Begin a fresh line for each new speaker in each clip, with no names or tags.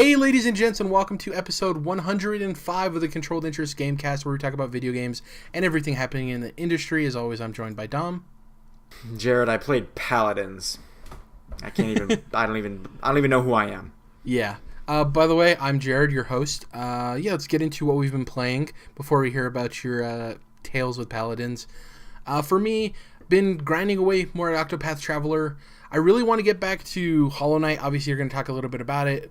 Hey, ladies and gents, and welcome to episode 105 of the Controlled Interest Gamecast, where we talk about video games and everything happening in the industry. As always, I'm joined by Dom.
Jared, I played Paladins. I don't even know who I am.
Yeah. By the way, I'm Jared, your host. Let's get into what we've been playing before we hear about your tales with Paladins. For me, been grinding away more at Octopath Traveler. I really want to get back to Hollow Knight. Obviously, you're going to talk a little bit about it.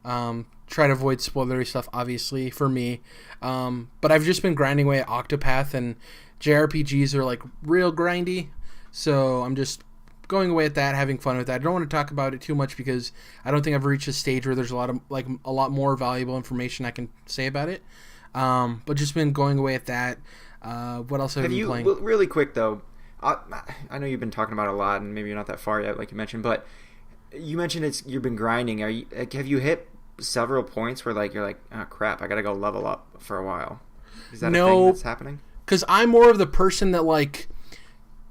Try to avoid spoilery stuff, obviously, for me. But I've just been grinding away at Octopath, and JRPGs are, like, real grindy. So I'm just going away at that, having fun with that. I don't want to talk about it too much because I don't think I've reached a stage where there's a lot more valuable information I can say about it. But just been going away at that. What else have you been playing?
Really quick, though. I know you've been talking about it a lot, and maybe you're not that far yet, like you mentioned, but you mentioned you've been grinding. Have you hit several points where you're like, oh crap, I gotta go level up for a while? Is that a thing that's happening? Because
I'm more of the person that, like,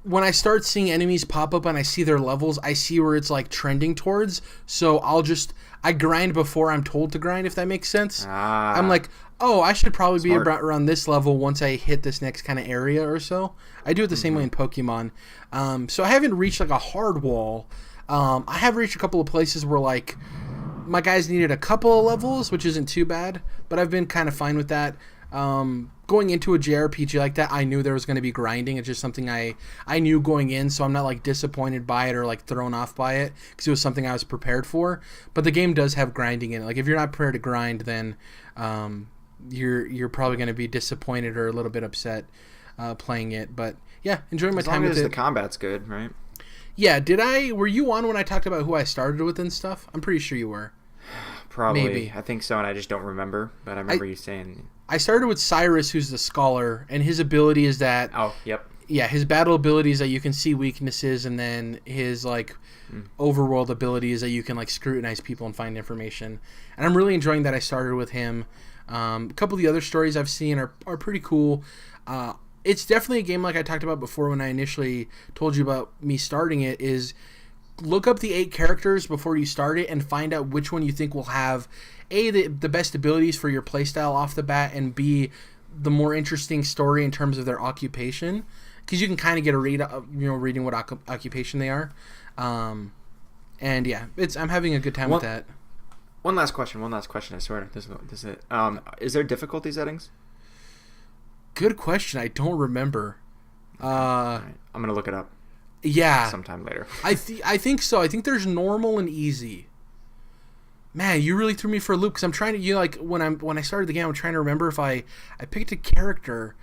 when I start seeing enemies pop up and I see their levels, I see where it's like trending towards. So I grind before I'm told to grind, if that makes sense. I'm like, oh, I should probably be around this level once I hit this next kind of area or so. I do it the same way in Pokemon. So I haven't reached like a hard wall. I have reached a couple of places where like my guys needed a couple of levels, which isn't too bad, but I've been kind of fine with that. Going into a JRPG like that, I knew there was going to be grinding. It's just something I knew going in, so I'm not like disappointed by it or like thrown off by it because it was something I was prepared for. But the game does have grinding in it. Like if you're not prepared to grind, then you're probably going to be disappointed or a little bit upset playing it. But yeah, enjoying my time with it.
As long as the combat's good, right?
Yeah, were you on when I talked about who I started with and stuff? I'm pretty sure you were.
Probably.
Maybe.
I think so, and I just don't remember, but I remember you saying...
I started with Cyrus, who's the scholar, and his ability is that...
Oh, yep.
Yeah, his battle ability is that you can see weaknesses, and then his, like, overworld ability is that you can, like, scrutinize people and find information. And I'm really enjoying that I started with him. A couple of the other stories I've seen are pretty cool. It's definitely a game like I talked about before when I initially told you about me starting it, is look up the 8 characters before you start it and find out which one you think will have A, the best abilities for your playstyle off the bat, and B, the more interesting story in terms of their occupation, because you can kind of get a read, reading what occupation they are. And yeah, I'm having a good time with that.
One last question, I swear. This is it. Is there difficulty settings?
Good question. I don't remember.
Right. I'm going to look it up.
Yeah.
Sometime later.
I think so. I think there's normal and easy. Man, you really threw me for a loop because I'm trying to, when I started the game, I'm trying to remember if I picked a character,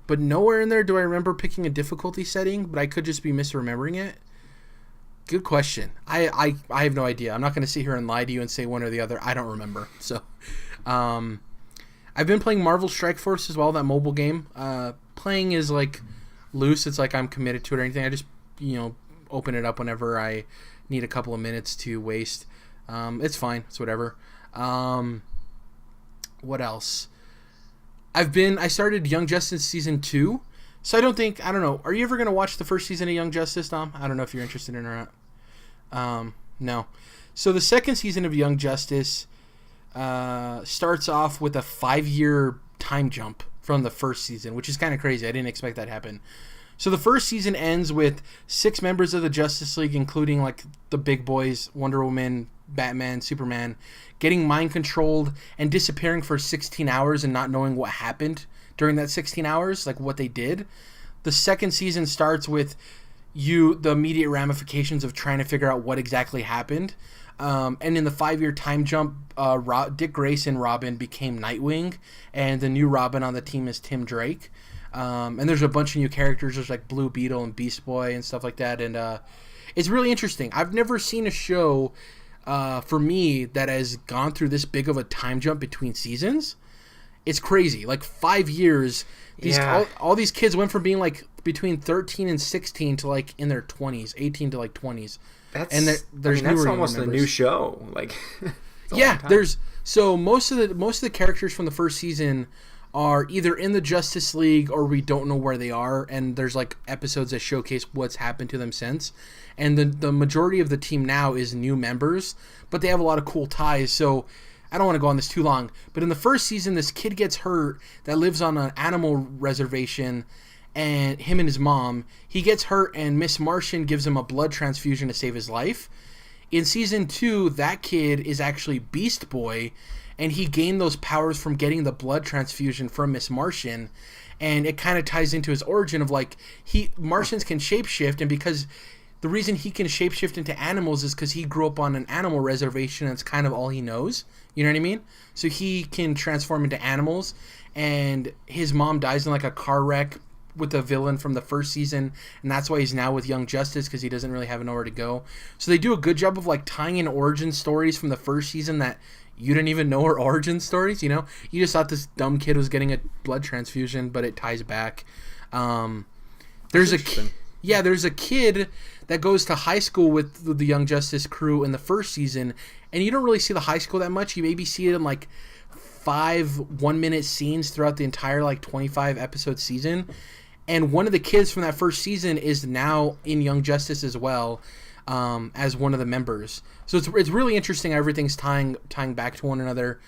but nowhere in there do I remember picking a difficulty setting, but I could just be misremembering it. Good question. I have no idea. I'm not going to sit here and lie to you and say one or the other. I don't remember. So, I've been playing Marvel Strike Force as well, that mobile game. Playing is like loose. It's like I'm committed to it or anything. I just open it up whenever I need a couple of minutes to waste. It's fine. It's whatever. What else? I started Young Justice Season 2. So I don't know. Are you ever going to watch the first season of Young Justice, Dom? I don't know if you're interested in it or not. No. So the second season of Young Justice starts off with a 5-year time jump from the first season, which is kind of crazy. I didn't expect that to happen. So the first season ends with 6 members of the Justice League, including like the big boys, Wonder Woman, Batman, Superman, getting mind controlled and disappearing for 16 hours and not knowing what happened during that 16 hours, like what they did. The second season starts with the immediate ramifications of trying to figure out what exactly happened. And in the 5-year time jump, Dick Grayson Robin became Nightwing, and the new Robin on the team is Tim Drake. And there's a bunch of new characters. There's like Blue Beetle and Beast Boy and stuff like that. And it's really interesting. I've never seen a show for me that has gone through this big of a time jump between seasons. It's crazy. Like 5 years. All these kids went from being like between 13 and 16 to like in their 20s, 18 to like 20s.
That's almost a new show. Like,
yeah, most of the characters from the first season are either in the Justice League or we don't know where they are, and there's like episodes that showcase what's happened to them since. And the majority of the team now is new members, but they have a lot of cool ties. So I don't want to go on this too long, but in the first season, this kid gets hurt that lives on an animal reservation, and him and his mom, he gets hurt, and Miss Martian gives him a blood transfusion to save his life. In season 2, that kid is actually Beast Boy, and he gained those powers from getting the blood transfusion from Miss Martian, and it kind of ties into his origin of like, Martians can shapeshift, and because the reason he can shapeshift into animals is because he grew up on an animal reservation, and it's kind of all he knows. You know what I mean? So he can transform into animals, and his mom dies in like a car wreck with the villain from the first season, and that's why he's now with Young Justice, because he doesn't really have nowhere to go. So they do a good job of like tying in origin stories from the first season that you didn't even know are origin stories, you know? You just thought this dumb kid was getting a blood transfusion, but it ties back. There's a kid that goes to high school with the Young Justice crew in the first season, and you don't really see the high school that much. You maybe see it in like 5 1-minute scenes throughout the entire like 25 episode season. And one of the kids from that first season is now in Young Justice as well, as one of the members. So it's really interesting how everything's tying back to one another.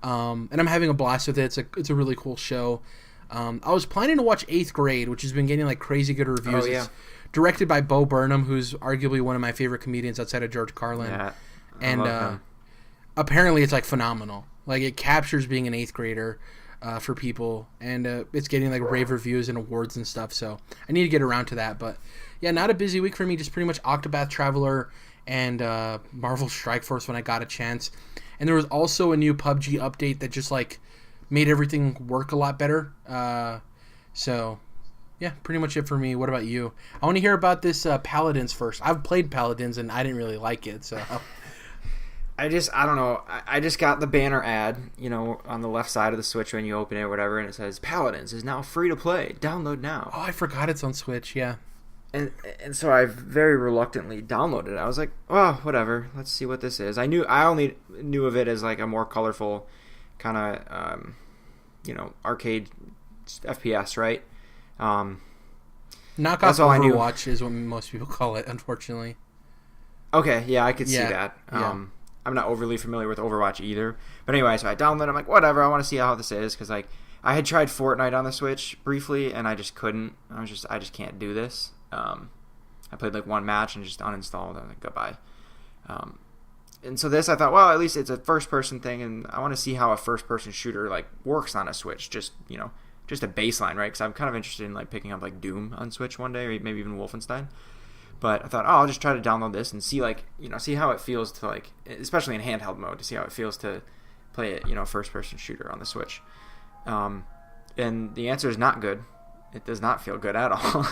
And I'm having a blast with it. It's a really cool show. I was planning to watch 8th Grade, which has been getting like crazy good reviews.
Oh, yeah.
It's directed by Bo Burnham, who's arguably one of my favorite comedians outside of George Carlin.
Yeah,
and apparently it's like phenomenal. Like it captures being an 8th grader for people, and it's getting like rave reviews and awards and stuff. So I need to get around to that. But yeah, not a busy week for me. Just pretty much Octopath Traveler and Marvel Strike Force when I got a chance. And there was also a new PUBG update that just like made everything work a lot better. So yeah, pretty much it for me. What about you? I want to hear about this Paladins first. I've played Paladins and I didn't really like it. So
I don't know. I just got the banner ad, you know, on the left side of the Switch when you open it or whatever, and it says Paladins is now free to play. Download now.
Oh, I forgot it's on Switch. Yeah.
And so I very reluctantly downloaded it. I was like, oh, whatever. Let's see what this is. I only knew of it as like a more colorful kind of, arcade FPS, right?
Knockoff Overwatch is what most people call it, unfortunately.
Okay, yeah, I could see that.
Yeah.
I'm not overly familiar with Overwatch either. But anyway, so I downloaded it. I'm like, whatever, I want to see how this is. Because like, I had tried Fortnite on the Switch briefly, and I just couldn't. I just can't do this. I played like one match and just uninstalled. I was like, goodbye. And so this, I thought, well, at least it's a first-person thing, and I want to see how a first-person shooter like works on a Switch. Just a baseline, right? Because I'm kind of interested in like picking up like Doom on Switch one day, or maybe even Wolfenstein. But I thought, I'll just try to download this and see see how it feels to like, especially in handheld mode, to see how it feels to play it, first-person shooter on the Switch. And the answer is not good. It does not feel good at all.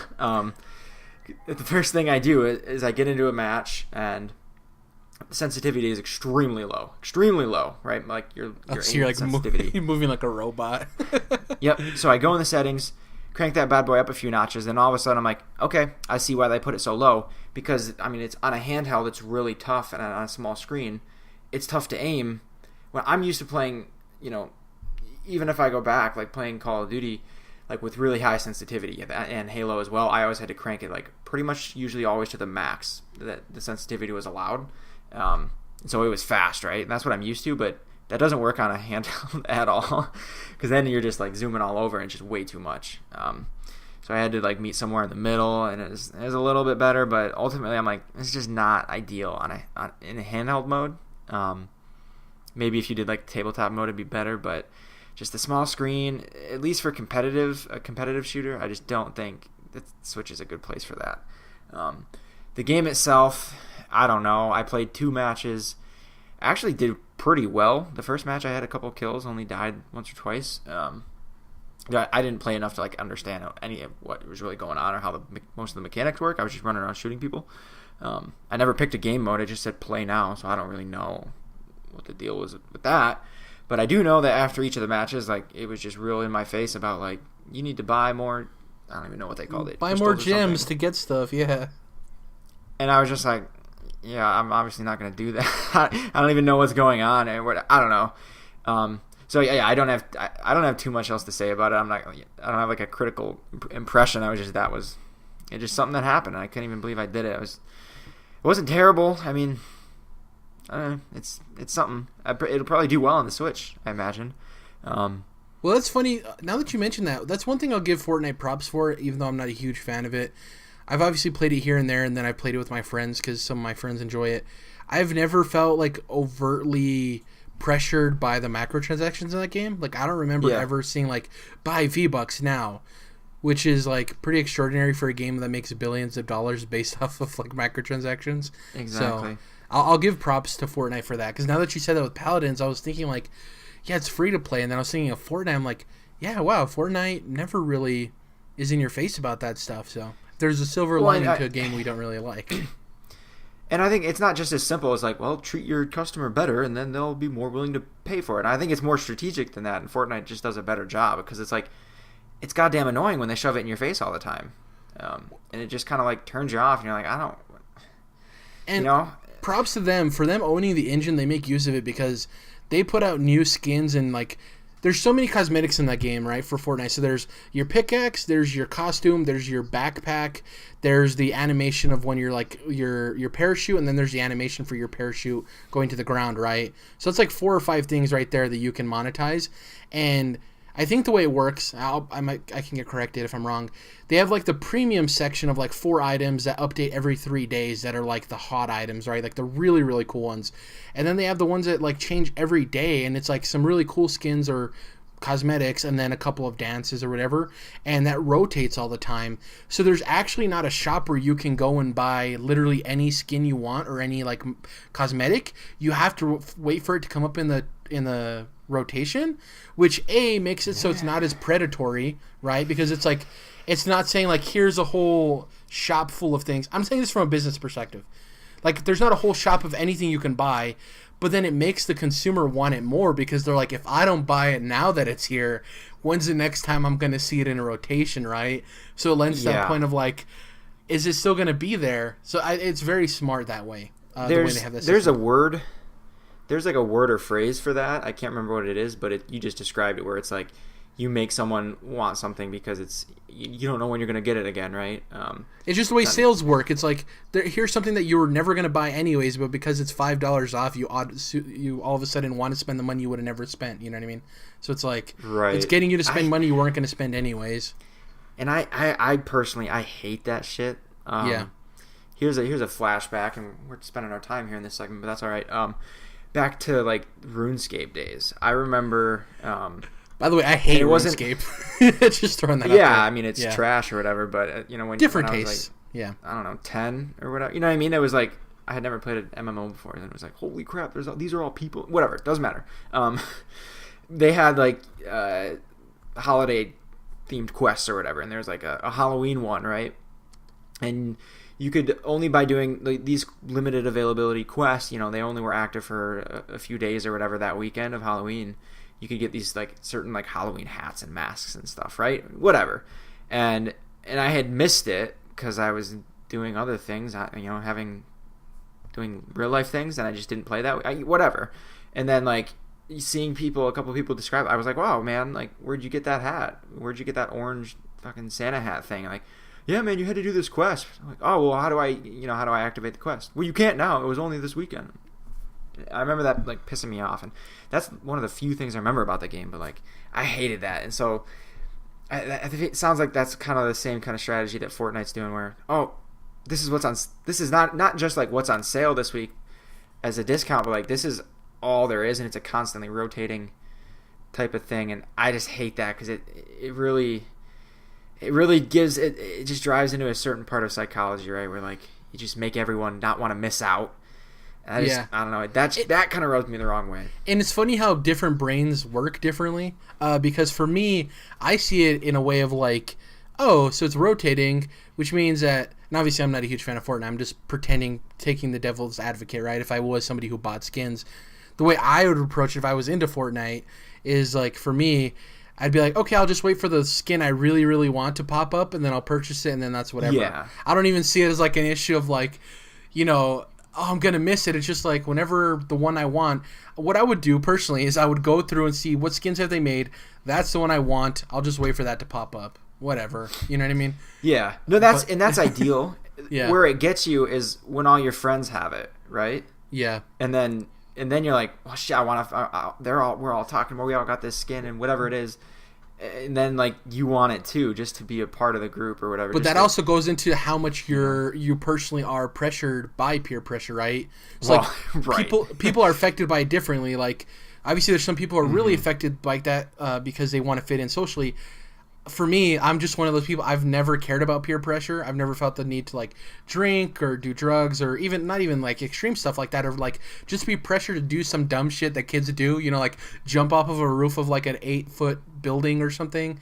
The first thing I do is I get into a match, and the sensitivity is extremely low, right? Like your
so you're like
sensitivity.
moving like a robot.
Yep. So I go in the settings, crank that bad boy up a few notches, and all of a sudden I'm like, okay, I see why they put it so low. Because I mean, it's on a handheld, it's really tough, and on a small screen, it's tough to aim. When I'm used to playing, even if I go back, like playing Call of Duty, like with really high sensitivity, and Halo as well, I always had to crank it like pretty much usually always to the max that the sensitivity was allowed. So it was fast, right? And that's what I'm used to, but that doesn't work on a handheld at all, because then you're just like zooming all over and it's just way too much. So I had to like meet somewhere in the middle, and it was a little bit better, but ultimately I'm like, it's just not ideal in a handheld mode. Maybe if you did like tabletop mode, it'd be better, but just the small screen, at least for a competitive shooter, I just don't think that Switch is a good place for that. The game itself, I don't know. I played 2 matches. I actually did pretty well. The first match I had a couple kills, only died once or twice. I didn't play enough to like understand any of what was really going on or how most of the mechanics work. I was just running around shooting people. I never picked a game mode. I just said play now, so I don't really know what the deal was with that. But I do know that after each of the matches, like, it was just real in my face about like, you need to buy more. I don't even know what they called it.
Buy more gems to get stuff, yeah.
And I was just like, yeah, I'm obviously not going to do that. I don't even know what's going on, and I don't know. So yeah, I don't have too much else to say about it. I don't have like a critical impression. It's just something that happened. I couldn't even believe I did it. It wasn't terrible. I mean, It's something. It'll probably do well on the Switch, I imagine.
Well, that's funny. Now that you mention that, that's one thing I'll give Fortnite props for, even though I'm not a huge fan of it. I've obviously played it here and there, and then I played it with my friends because some of my friends enjoy it. I've never felt like overtly pressured by the microtransactions in that game. Like, I don't remember ever seeing like buy V-Bucks now, which is like pretty extraordinary for a game that makes billions of dollars based off of like microtransactions.
Exactly.
So I'll give props to Fortnite for that, because now that you said that with Paladins, I was thinking like, yeah, it's free to play, and then I was thinking of Fortnite. I'm like, yeah, wow, Fortnite never really is in your face about that stuff. So there's a silver lining to a game we don't really like.
And I think it's not just as simple as like, well, treat your customer better, and then they'll be more willing to pay for it. And I think it's more strategic than that, and Fortnite just does a better job, because it's like, it's goddamn annoying when they shove it in your face all the time, and it just kind of like turns you off, and you're like, I don't.
And props to them for them owning the engine. They make use of it because they put out new skins, and like there's so many cosmetics in that game, right, for Fortnite. So there's your pickaxe, there's your costume, there's your backpack, there's the animation of when you're like your parachute, and then there's the animation for your parachute going to the ground, right? So it's like 4 or 5 things right there that you can monetize. And I think the way it works, I can get corrected if I'm wrong. They have like the premium section of like 4 items that update every 3 days that are like the hot items, right? Like the really, really cool ones. And then they have the ones that like change every day, and it's like some really cool skins or cosmetics, and then a couple of dances or whatever, and that rotates all the time. So there's actually not a shop where you can go and buy literally any skin you want or any like cosmetic. You have to wait for it to come up in the rotation, which makes it so it's not as predatory, right? Because it's like, it's not saying like, here's a whole shop full of things. I'm saying this from a business perspective. Like, there's not a whole shop of anything you can buy, but then it makes the consumer want it more, because they're like, if I don't buy it now that it's here, when's the next time I'm going to see it in a rotation, right? So it lends to that point of like, is it still going to be there? So it's very smart that way. The way they have this
there's a word, there's like a word or phrase for that. I can't remember what it is, but you just described it, where it's like, you make someone want something because you don't know when you're going to get it again, right?
It's just the way sales work. It's like, here's something that you were never going to buy anyways, but because it's $5 off, you all of a sudden want to spend the money you would have never spent. You know what I mean? So it's like, it's getting you to spend money you weren't going to spend anyways.
And I personally, I hate that shit. Here's a flashback, and we're spending our time here in this segment, but that's all right. Back to like RuneScape days. I remember.
By the way, I hate RuneScape. Just throwing that out there.
I mean, it's trash or whatever, but when
different
when
tastes.
I was like, I don't know, 10 or whatever. You know what I mean? It was like, I had never played an MMO before, and it was like, holy crap, these are all people. Whatever, doesn't matter. They had like holiday themed quests or whatever, and there was like a Halloween one, right? And you could only, by doing like these limited availability quests, they only were active for a few days or whatever that weekend of Halloween. You could get these like certain like Halloween hats and masks and stuff, right? Whatever. And I had missed it because I was doing other things, doing real life things, and I just didn't play that way. Whatever. And then like seeing a couple of people describe it, I was like, wow, man, like, where'd you get that hat? Where'd you get that orange fucking Santa hat thing? Like, yeah, man, you had to do this quest. I'm like, oh, well, how do I activate the quest? Well, you can't now. It was only this weekend. I remember that like pissing me off, and that's one of the few things I remember about the game. But like, I hated that, and so it sounds like that's kind of the same kind of strategy that Fortnite's doing, where this is not just like what's on sale this week as a discount, but like this is all there is, and it's a constantly rotating type of thing, and I just hate that because it really gives it just drives into a certain part of psychology, right, where like you just make everyone not want to miss out. I don't know. That kind of rubs me the wrong way. And
it's funny how different brains work differently. Because for me, I see it in a way of like, so it's rotating, which means that, and obviously I'm not a huge fan of Fortnite. I'm just pretending, taking the devil's advocate, right? If I was somebody who bought skins, the way I would approach it if I was into Fortnite is like, for me, I'd be like, okay, I'll just wait for the skin I really, really want to pop up, and then I'll purchase it, and then that's whatever.
Yeah.
I don't even see it as like an issue of like, I'm going to miss it. It's just like whenever the one I want, what I would do personally is I would go through and see what skins have they made. That's the one I want. I'll just wait for that to pop up. Whatever. You know what I mean?
Yeah. No, that's ideal. Yeah. Where it gets you is when all your friends have it, right?
Yeah.
And then you're like, well, shit, I want to. We're all talking about. We all got this skin and whatever it is. And then like you want it too, just to be a part of the group or whatever.
But that also goes into how much you personally are pressured by peer pressure, right? So like
right.
people are affected by it differently. Like obviously, there's some people who are really affected by that because they want to fit in socially. For me, I'm just one of those people. I've never cared about peer pressure. I've never felt the need to like drink or do drugs or even not even like extreme stuff like that, or like just be pressured to do some dumb shit that kids do. You know, like jump off of a roof of like an 8-foot building or something.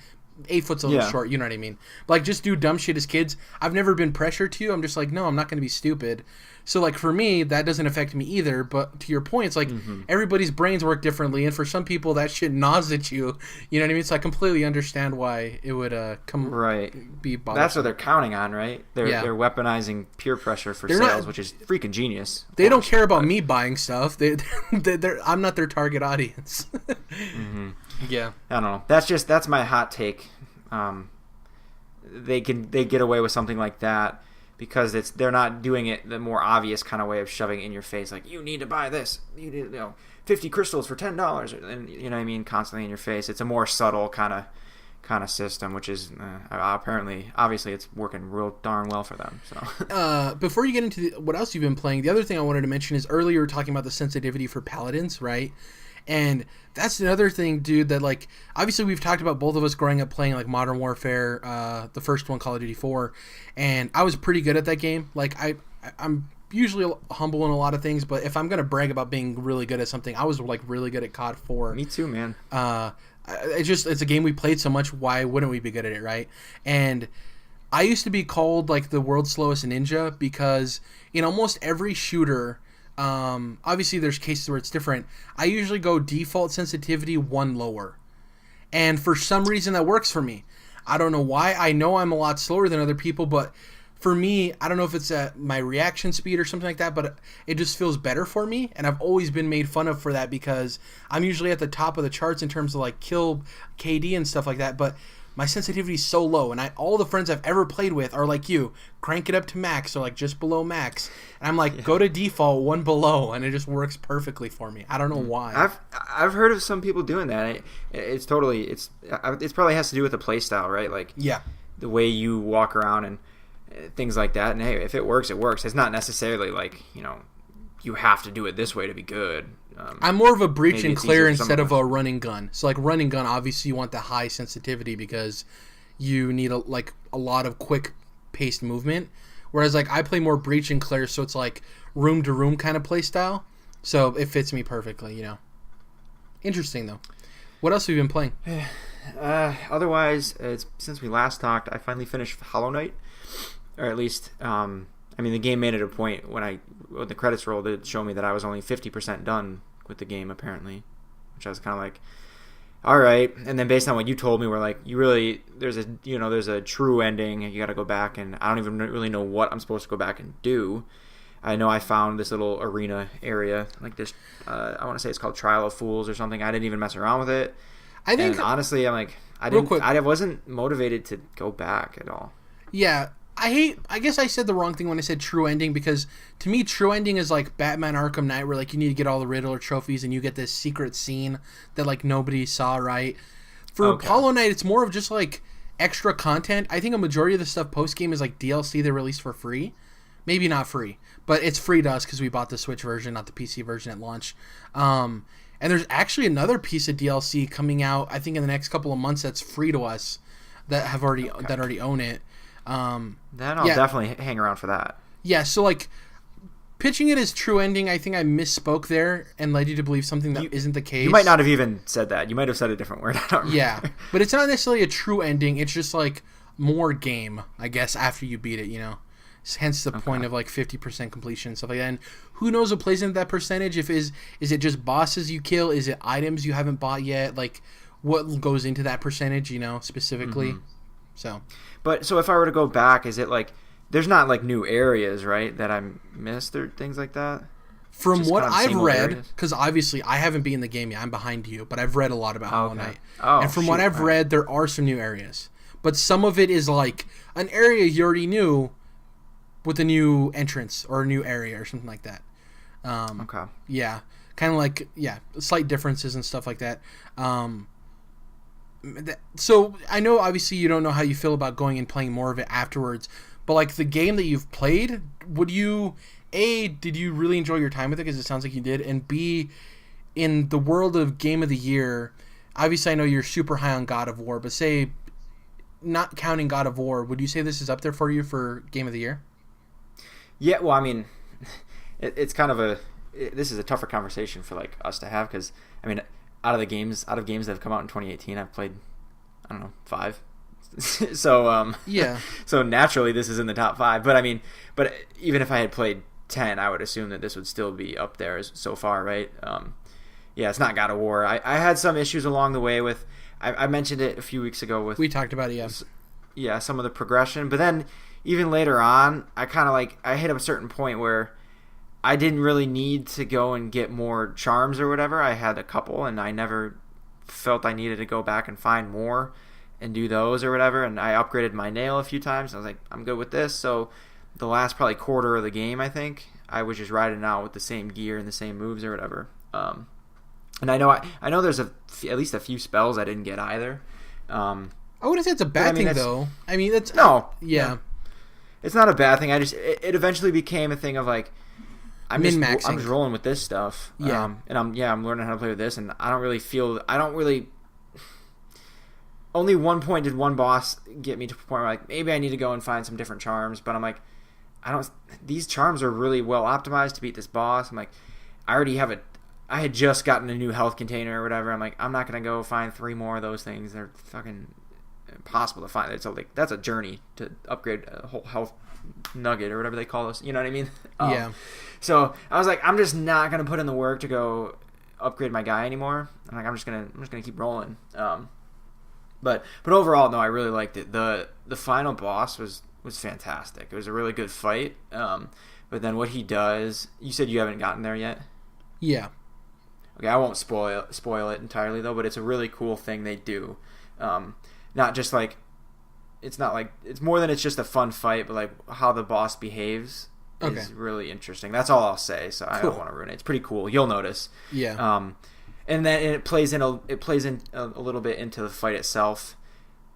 8 foot's a little short, you know what I mean? But like just do dumb shit as kids. I've never been pressured to. I'm just like, no, I'm not going to be stupid. So like for me, that doesn't affect me either. But to your point, it's like everybody's brains work differently, and for some people that shit gnaws at you. You know what I mean? So I completely understand why it would be bothersome.
That's what they're counting on, right? They're weaponizing peer pressure for sales, which is freaking genius.
They don't care about me buying stuff. I'm not their target audience. Yeah,
I don't know. That's my hot take. They get away with something like that because they're not doing it the more obvious kind of way of shoving it in your face, like you need to buy this, you need 50 crystals for $10, and you know what I mean, constantly in your face. It's a more subtle kind of system, which is obviously it's working real darn well for them. So
before you get into what else you've been playing, the other thing I wanted to mention is earlier we were talking about the sensitivity for paladins, right? And that's another thing, dude, that like obviously we've talked about both of us growing up playing like Modern Warfare, the first one, Call of Duty 4, and I was pretty good at that game. Like I'm usually humble in a lot of things, but if I'm gonna brag about being really good at something, I was like really good at COD 4.
Me too, man.
It's a game we played so much, why wouldn't we be good at it, right? And I used to be called like the world's slowest ninja because in almost every shooter, obviously there's cases where it's different, I usually go default sensitivity 1 lower, and for some reason that works for me. I don't know why. I know I'm a lot slower than other people, but for me, I don't know if it's my reaction speed or something like that, but it just feels better for me, and I've always been made fun of for that because I'm usually at the top of the charts in terms of like kill KD and stuff like that, but my sensitivity is so low, and all the friends I've ever played with are like you, crank it up to max or like just below max, and I'm like, go to default 1 below, and it just works perfectly for me. I don't know why.
I've heard of some people doing that. It probably has to do with the play style, right? Like the way you walk around and things like that. And hey, if it works, it works. It's not necessarily like you have to do it this way to be good.
I'm more of a breach and clear instead of a running gun. So like running gun, obviously you want the high sensitivity because you need a lot of quick paced movement. Whereas like I play more breach and clear, so it's like room to room kind of play style. So it fits me perfectly, Interesting though. What else have you been playing?
Otherwise, since we last talked, I finally finished Hollow Knight, or at least the game made it a point when the credits rolled to show me that I was only 50% done with the game, apparently, which I was kind of like, all right. And then based on what you told me, we're like, there's a true ending. You got to go back, and I don't even really know what I'm supposed to go back and do. I know I found this little arena area, like this. I want to say it's called Trial of Fools or something. I didn't even mess around with it. Honestly, I'm like, I wasn't motivated to go back at all.
Yeah. I guess I said the wrong thing when I said true ending, because to me true ending is like Batman Arkham Knight, where like you need to get all the Riddler trophies and you get this secret scene that like nobody saw, right? For Hollow Knight, it's more of just like extra content. I think a majority of the stuff post game is like DLC they released for free. Maybe not free, but it's free to us because we bought the Switch version, not the PC version at launch. And there's actually another piece of DLC coming out, I think in the next couple of months, that's free to us that already own it.
Then I'll definitely hang around for that.
Yeah, so like pitching it as true ending, I think I misspoke there and led you to believe something that isn't the case.
You might not have even said that. You might have said a different word. I don't remember.
Yeah, but it's not necessarily a true ending. It's just like more game, I guess, after you beat it, Hence the point of like 50% completion, stuff like that. And who knows what plays into that percentage? Is it just bosses you kill? Is it items you haven't bought yet? Like what goes into that percentage, specifically?
So if I were to go back, is it like there's not like new areas, right, that I missed or things like that?
From what I've read, because obviously I haven't been in the game yet, I'm behind you, but I've read a lot about Hollow Knight. And from what I've read, there are some new areas. But some of it is like an area you already knew with a new entrance or a new area or something like that.
Okay.
Yeah, kind of like slight differences and stuff like that. So I know obviously you don't know how you feel about going and playing more of it afterwards, but like the game that you've played, did you really enjoy your time with it? Because it sounds like you did, and B, in the world of Game of the Year, obviously I know you're super high on God of War, but say, not counting God of War, would you say this is up there for you for Game of the Year?
Yeah, well, I mean, it's kind of this is a tougher conversation for like us to have because I mean, out of games that have come out in 2018, I've played, I don't know, 5. So
yeah.
So naturally, this is in the top 5. But I mean, even if I had played 10, I would assume that this would still be up there so far, right? Yeah, it's not God of War. I had some issues along the way with. I mentioned it a few weeks ago with.
We talked about it, yeah.
Yeah, some of the progression, but then even later on, I kind of I hit a certain point where I didn't really need to go and get more charms or whatever. I had a couple, and I never felt I needed to go back and find more and do those or whatever. And I upgraded my nail a few times. I was like, I'm good with this. So the last probably quarter of the game, I think, I was just riding out with the same gear and the same moves or whatever. And I know there's at least a few spells I didn't get either.
I wouldn't say it's a bad thing though. I mean, it's
no,
yeah.
It's not a bad thing. It eventually became a thing of like. I'm just rolling with this stuff.
Yeah.
And I'm learning how to play with this, and I don't really. Only one point did one boss get me to a point where like maybe I need to go and find some different charms, but I'm like, these charms are really well optimized to beat this boss. I'm like, I had just gotten a new health container or whatever. I'm like, I'm not gonna go find 3 more of those things. They're fucking impossible to find. That's a journey to upgrade a whole health nugget or whatever they call this. You know what I mean?
Yeah.
So I was like, I'm just not gonna put in the work to go upgrade my guy anymore. I'm like, I'm just gonna keep rolling. But overall, no, I really liked it. The final boss was fantastic. It was a really good fight. But then what he does, you said you haven't gotten there yet?
Yeah.
Okay, I won't spoil it entirely though, but it's a really cool thing they do. Not just like it's more than it's just a fun fight, but like how the boss behaves is really interesting. That's all I'll say. So I don't want to ruin it. It's pretty cool. You'll notice.
Yeah.
And then it plays in a little bit into the fight itself.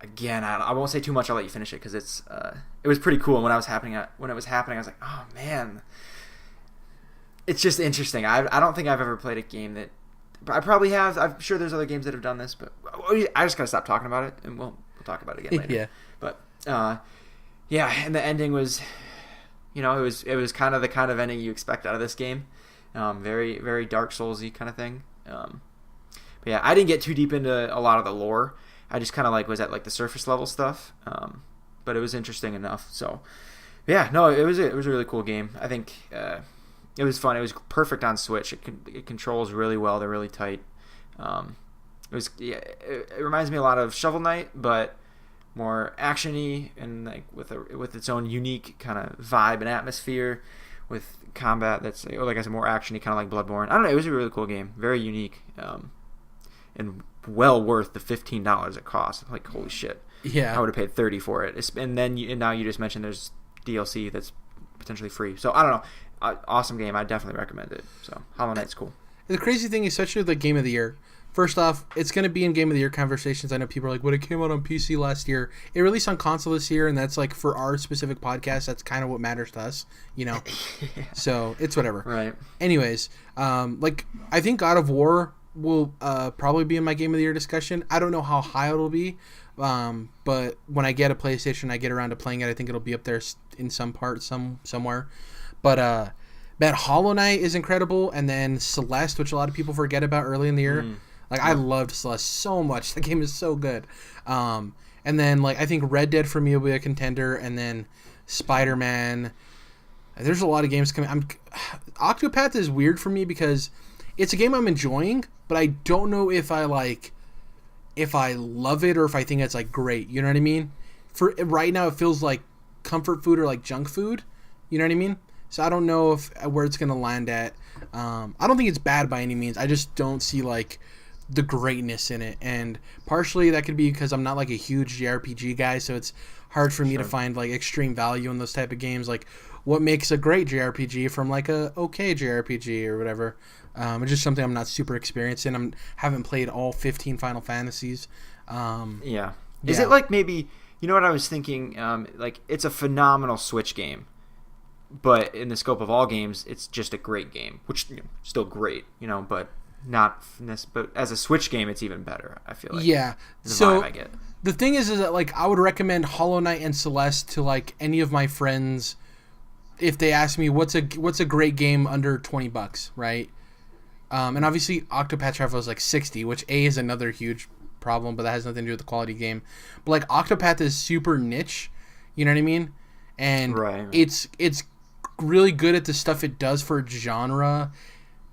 Again, I won't say too much. I'll let you finish it because it was pretty cool. And when it was happening, I was like, oh man, it's just interesting. I don't think I've ever played a game that. I probably have. I'm sure there's other games that have done this, but I just gotta stop talking about it, and we'll talk about it again later.
Yeah.
But yeah, and the ending was, it was kind of the kind of ending you expect out of this game. Very very Dark Souls-y kind of thing. But yeah, I didn't get too deep into a lot of the lore. I just kind of was at the surface level stuff. But it was interesting enough. So yeah, no, it was a really cool game. I think it was fun. It was perfect on Switch. It controls really well. They're really tight. It reminds me a lot of Shovel Knight, but more actiony and with its own unique kind of vibe and atmosphere. With combat that's, like I said, more actiony, kind of like Bloodborne. I don't know. It was a really cool game, very unique, and well worth the $15 it cost. Like, holy shit!
Yeah,
I would have paid $30 for it. And now you just mentioned there's DLC that's potentially free. So I don't know. Awesome game. I definitely recommend it. So Hollow Knight's cool.
The crazy thing is, especially the Game of the Year. First off, it's going to be in Game of the Year conversations. I know people are like, "What, it came out on PC last year? It released on console this year," and that's for our specific podcast. That's kind of what matters to us, Yeah. So it's whatever.
Right.
Anyways, I think God of War will probably be in my Game of the Year discussion. I don't know how high it'll be, but when I get a PlayStation, I get around to playing it. I think it'll be up there in some part, somewhere. But man, Hollow Knight is incredible, and then Celeste, which a lot of people forget about early in the year. I loved Celeste so much. The game is so good. And then, I think Red Dead for me will be a contender. And then Spider-Man. There's a lot of games coming. Octopath is weird for me because it's a game I'm enjoying, but I don't know if I love it or if I think it's, great. You know what I mean? For right now, it feels like comfort food or, junk food. You know what I mean? So I don't know where it's going to land at. I don't think it's bad by any means. I just don't see, the greatness in it, and partially that could be because I'm not a huge JRPG guy, so it's hard for me to find extreme value in those type of games. what makes a great JRPG from like a okay JRPG or whatever. It's just something I'm not super experienced in. Haven't played all 15 Final Fantasies.
Yeah. Is it like maybe, you know what I was thinking? Like it's a phenomenal Switch game, but in the scope of all games, it's just a great game, which still great, but not but as a Switch game, it's even better. I feel like.
Yeah.
So I get.
The thing is that like I would recommend Hollow Knight and Celeste to like any of my friends if they ask me what's a great game under $20, right? And obviously Octopath Traveler is like 60, which is another huge problem, but that has nothing to do with the quality of the game. But like Octopath is super niche, you know what I mean? And
right.
it's really good at the stuff it does for its genre,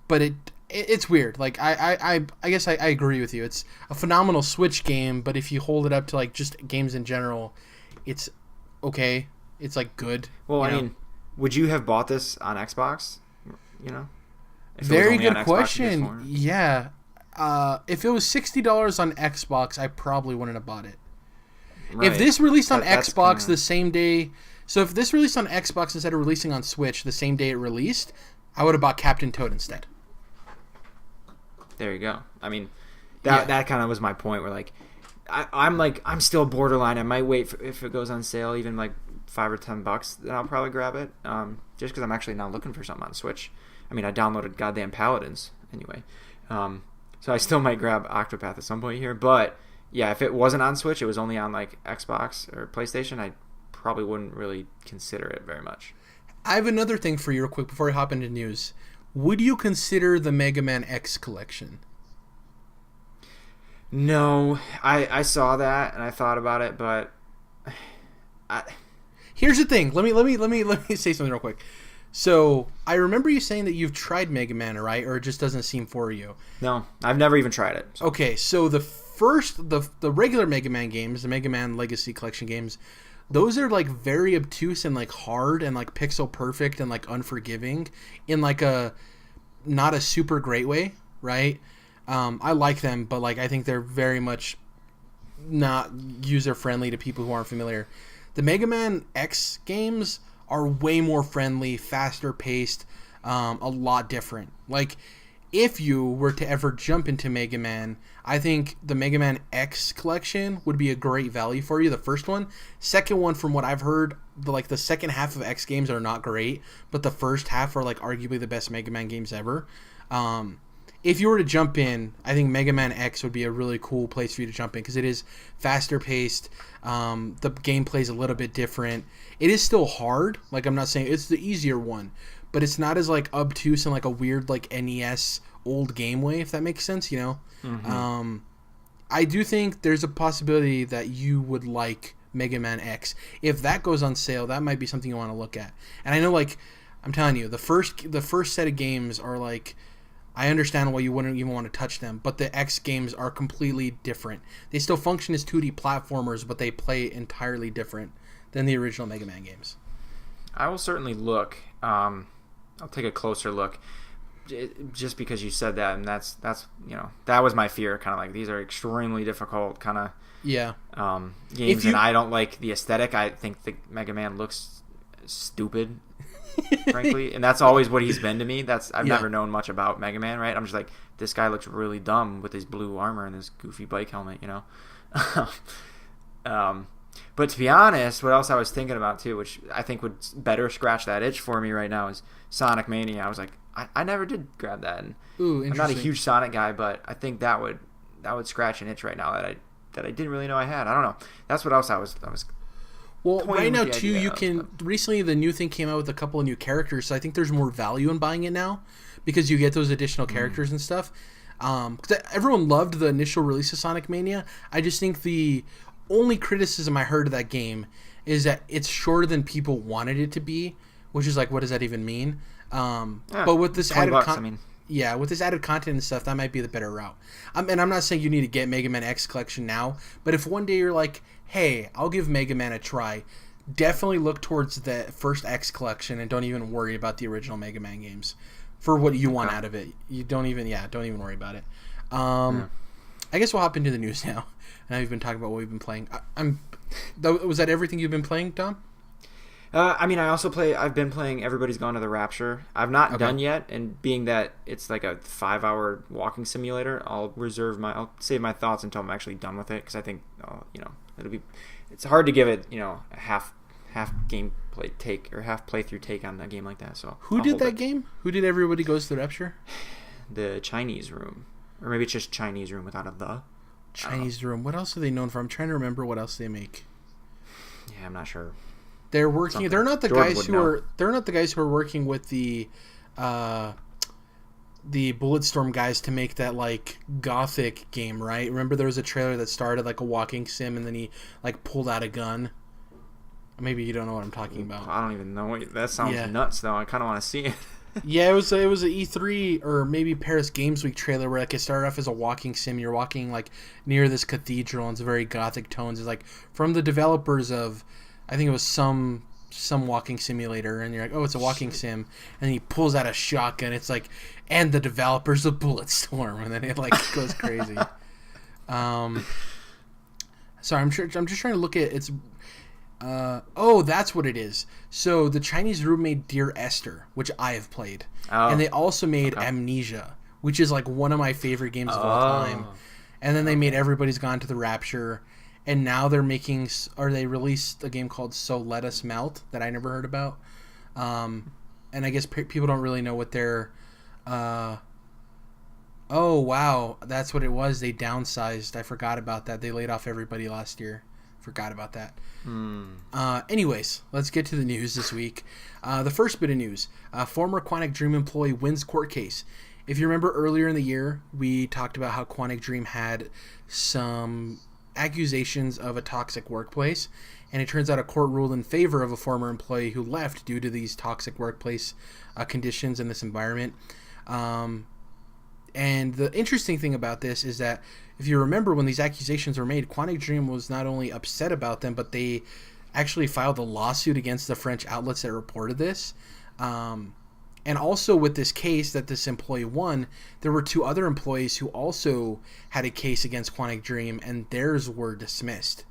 but it's weird. Like I guess I agree with you. It's a phenomenal Switch game, but if you hold it up to like just games in general, it's okay. It's like good.
Well, I mean, would you have bought this on Xbox?
Very good question. Yeah. If it was $60 on Xbox, I probably wouldn't have bought it. Right. If this released on Xbox the same day, so if this released on Xbox instead of releasing on Switch the same day it released, I would have bought Captain Toad instead.
There you go. I mean, that kind of was my point. Where like, I'm still borderline. I might wait if it goes on sale, even like $5 or $10. Then I'll probably grab it. Just because I'm actually not looking for something on Switch. I mean, I downloaded goddamn Paladins anyway. So I still might grab Octopath at some point here. But yeah, if it wasn't on Switch, it was only on like Xbox or PlayStation, I probably wouldn't really consider it very much.
I have another thing for you real quick before I hop into news. Would you consider the Mega Man X collection?
No, I saw that and I thought about it, but
here's the thing. Let me say something real quick. So I remember you saying that you've tried Mega Man, right? Or it just doesn't seem for you.
No, I've never even tried it.
So. Okay, so the regular Mega Man games, the Mega Man Legacy Collection games, those are like very obtuse and like hard and like pixel perfect and like unforgiving in like a not a super great way, right? I like them, but like I think they're very much not user friendly to people who aren't familiar. The Mega Man X games are way more friendly, faster paced, a lot different. Like if you were to ever jump into Mega Man, I think the Mega Man X collection would be a great value for you, the first one. Second one, from what I've heard, the second half of X games are not great, but the first half are like arguably the best Mega Man games ever. If you were to jump in, I think Mega Man X would be a really cool place for you to jump in because it is faster paced. The gameplay is a little bit different. It is still hard. Like I'm not saying it's the easier one, but it's not as like obtuse and like a weird like NES old game way, if that makes sense, Mm-hmm. I do think there's a possibility that you would like Mega Man X. If that goes on sale, that might be something you want to look at. And I know, like, I'm telling you, the first set of games are like, I understand why you wouldn't even want to touch them, but the X games are completely different. They still function as 2D platformers, but they play entirely different than the original Mega Man games.
I will certainly look. I'll take a closer look. Just because you said that, and that's that was my fear. Kind of like these are extremely difficult kind of games, and I don't like the aesthetic. I think the Mega Man looks stupid, frankly, and that's always what he's been to me. I've never known much about Mega Man, right? I'm just like, this guy looks really dumb with his blue armor and his goofy bike helmet, But to be honest, what else I was thinking about too, which I think would better scratch that itch for me right now, is Sonic Mania. I was like, I never did grab that. And
ooh,
I'm not a huge Sonic guy, but I think that would scratch an itch right now that I didn't really know I had. I don't know. That's what else I was.
Well, right now too, you can. Recently, the new thing came out with a couple of new characters, so I think there's more value in buying it now because you get those additional characters and stuff. Because everyone loved the initial release of Sonic Mania. I just think the only criticism I heard of that game is that it's shorter than people wanted it to be, which is like, what does that even mean? But with this added with this added content and stuff, that might be the better route. And I'm not saying you need to get Mega Man X collection now, but if one day you're like, hey, I'll give Mega Man a try, definitely look towards the first X collection and don't even worry about the original Mega Man games for what you want out of it. You don't even worry about it. I guess we'll hop into the news now. I know you've been talking about what we've been playing. Was that everything you've been playing, Dom?
I mean, I've been playing Everybody's Gone to the Rapture. I've not
Okay.
done yet, and being that it's like a 5-hour walking simulator, I'll save my thoughts until I'm actually done with it, because I think, it's hard to give it, a half gameplay take or half playthrough take on a game like that. So
Who did that game? Who did Everybody Goes to the Rapture?
The Chinese Room, or maybe it's just Chinese Room without a the.
Chinese Room. What else are they known for? I'm trying to remember what else they make.
Yeah, I'm not sure.
They're working.
Something.
They're not the
Jordan
guys
would
who
know.
are. They're not the guys who are working with the Bulletstorm guys to make that like gothic game, right? Remember there was a trailer that started like a walking sim, and then he like pulled out a gun. Maybe you don't know what I'm talking about.
I don't even know. That sounds
Yeah.
nuts, though. I kind of want to see it.
Yeah, it was a E3 or maybe Paris Games Week trailer where like it started off as a walking sim. You're walking like near this cathedral, and it's very gothic tones. It's like from the developers of, I think it was some walking simulator, and you're like, oh, it's a walking sim, and he pulls out a shotgun. It's like, and the developers of Bulletstorm, and then it like goes crazy. Sorry, I'm just trying to look at it's. That's what it is. So the Chinese Room made Dear Esther, which I have played, and they also made Amnesia, which is like one of my favorite games of all time. And then they made Everybody's Gone to the Rapture, and now they're making, or they released a game called So Let Us Melt that I never heard about. And I guess people don't really know what they're. Oh wow, that's what it was. They downsized. I forgot about that. They laid off everybody last year. Forgot about that. Anyways, let's get to the news this week. The first bit of news: former Quantic Dream employee wins court case. If you remember earlier in the year, we talked about how Quantic Dream had some accusations of a toxic workplace, and it turns out a court ruled in favor of a former employee who left due to these toxic workplace conditions in this environment. And the interesting thing about this is that if you remember when these accusations were made, Quantic Dream was not only upset about them, but they actually filed a lawsuit against the French outlets that reported this. And also with this case that this employee won, there were two other employees who also had a case against Quantic Dream, and theirs were dismissed.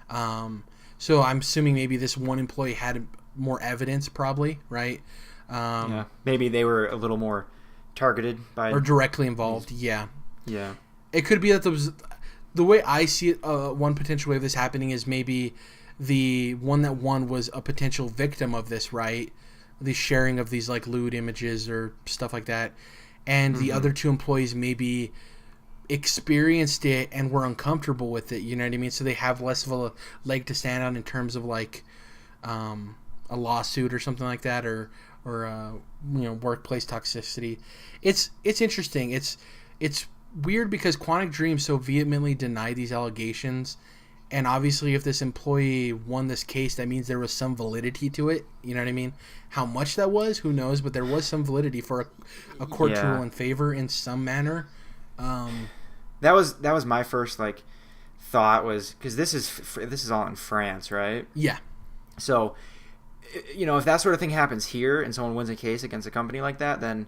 So I'm assuming maybe this one employee had more evidence, probably, right?
Yeah, maybe they were a little more targeted by
or directly involved. Yeah.
It
could be that the way I see it, one potential way of this happening is maybe the one that won was a potential victim of this, right? The sharing of these like lewd images or stuff like that, and the other two employees maybe experienced it and were uncomfortable with it. You know what I mean? So they have less of a leg to stand on in terms of like a lawsuit or something like that, or workplace toxicity. It's interesting. It's weird because Quantic Dream so vehemently denied these allegations, and obviously if this employee won this case, that means there was some validity to it. You know what I mean? How much that was, who knows, but there was some validity for a court to rule in favor in some manner.
That was my first like thought, was because this is all in France, right?
Yeah.
So, if that sort of thing happens here and someone wins a case against a company like that, then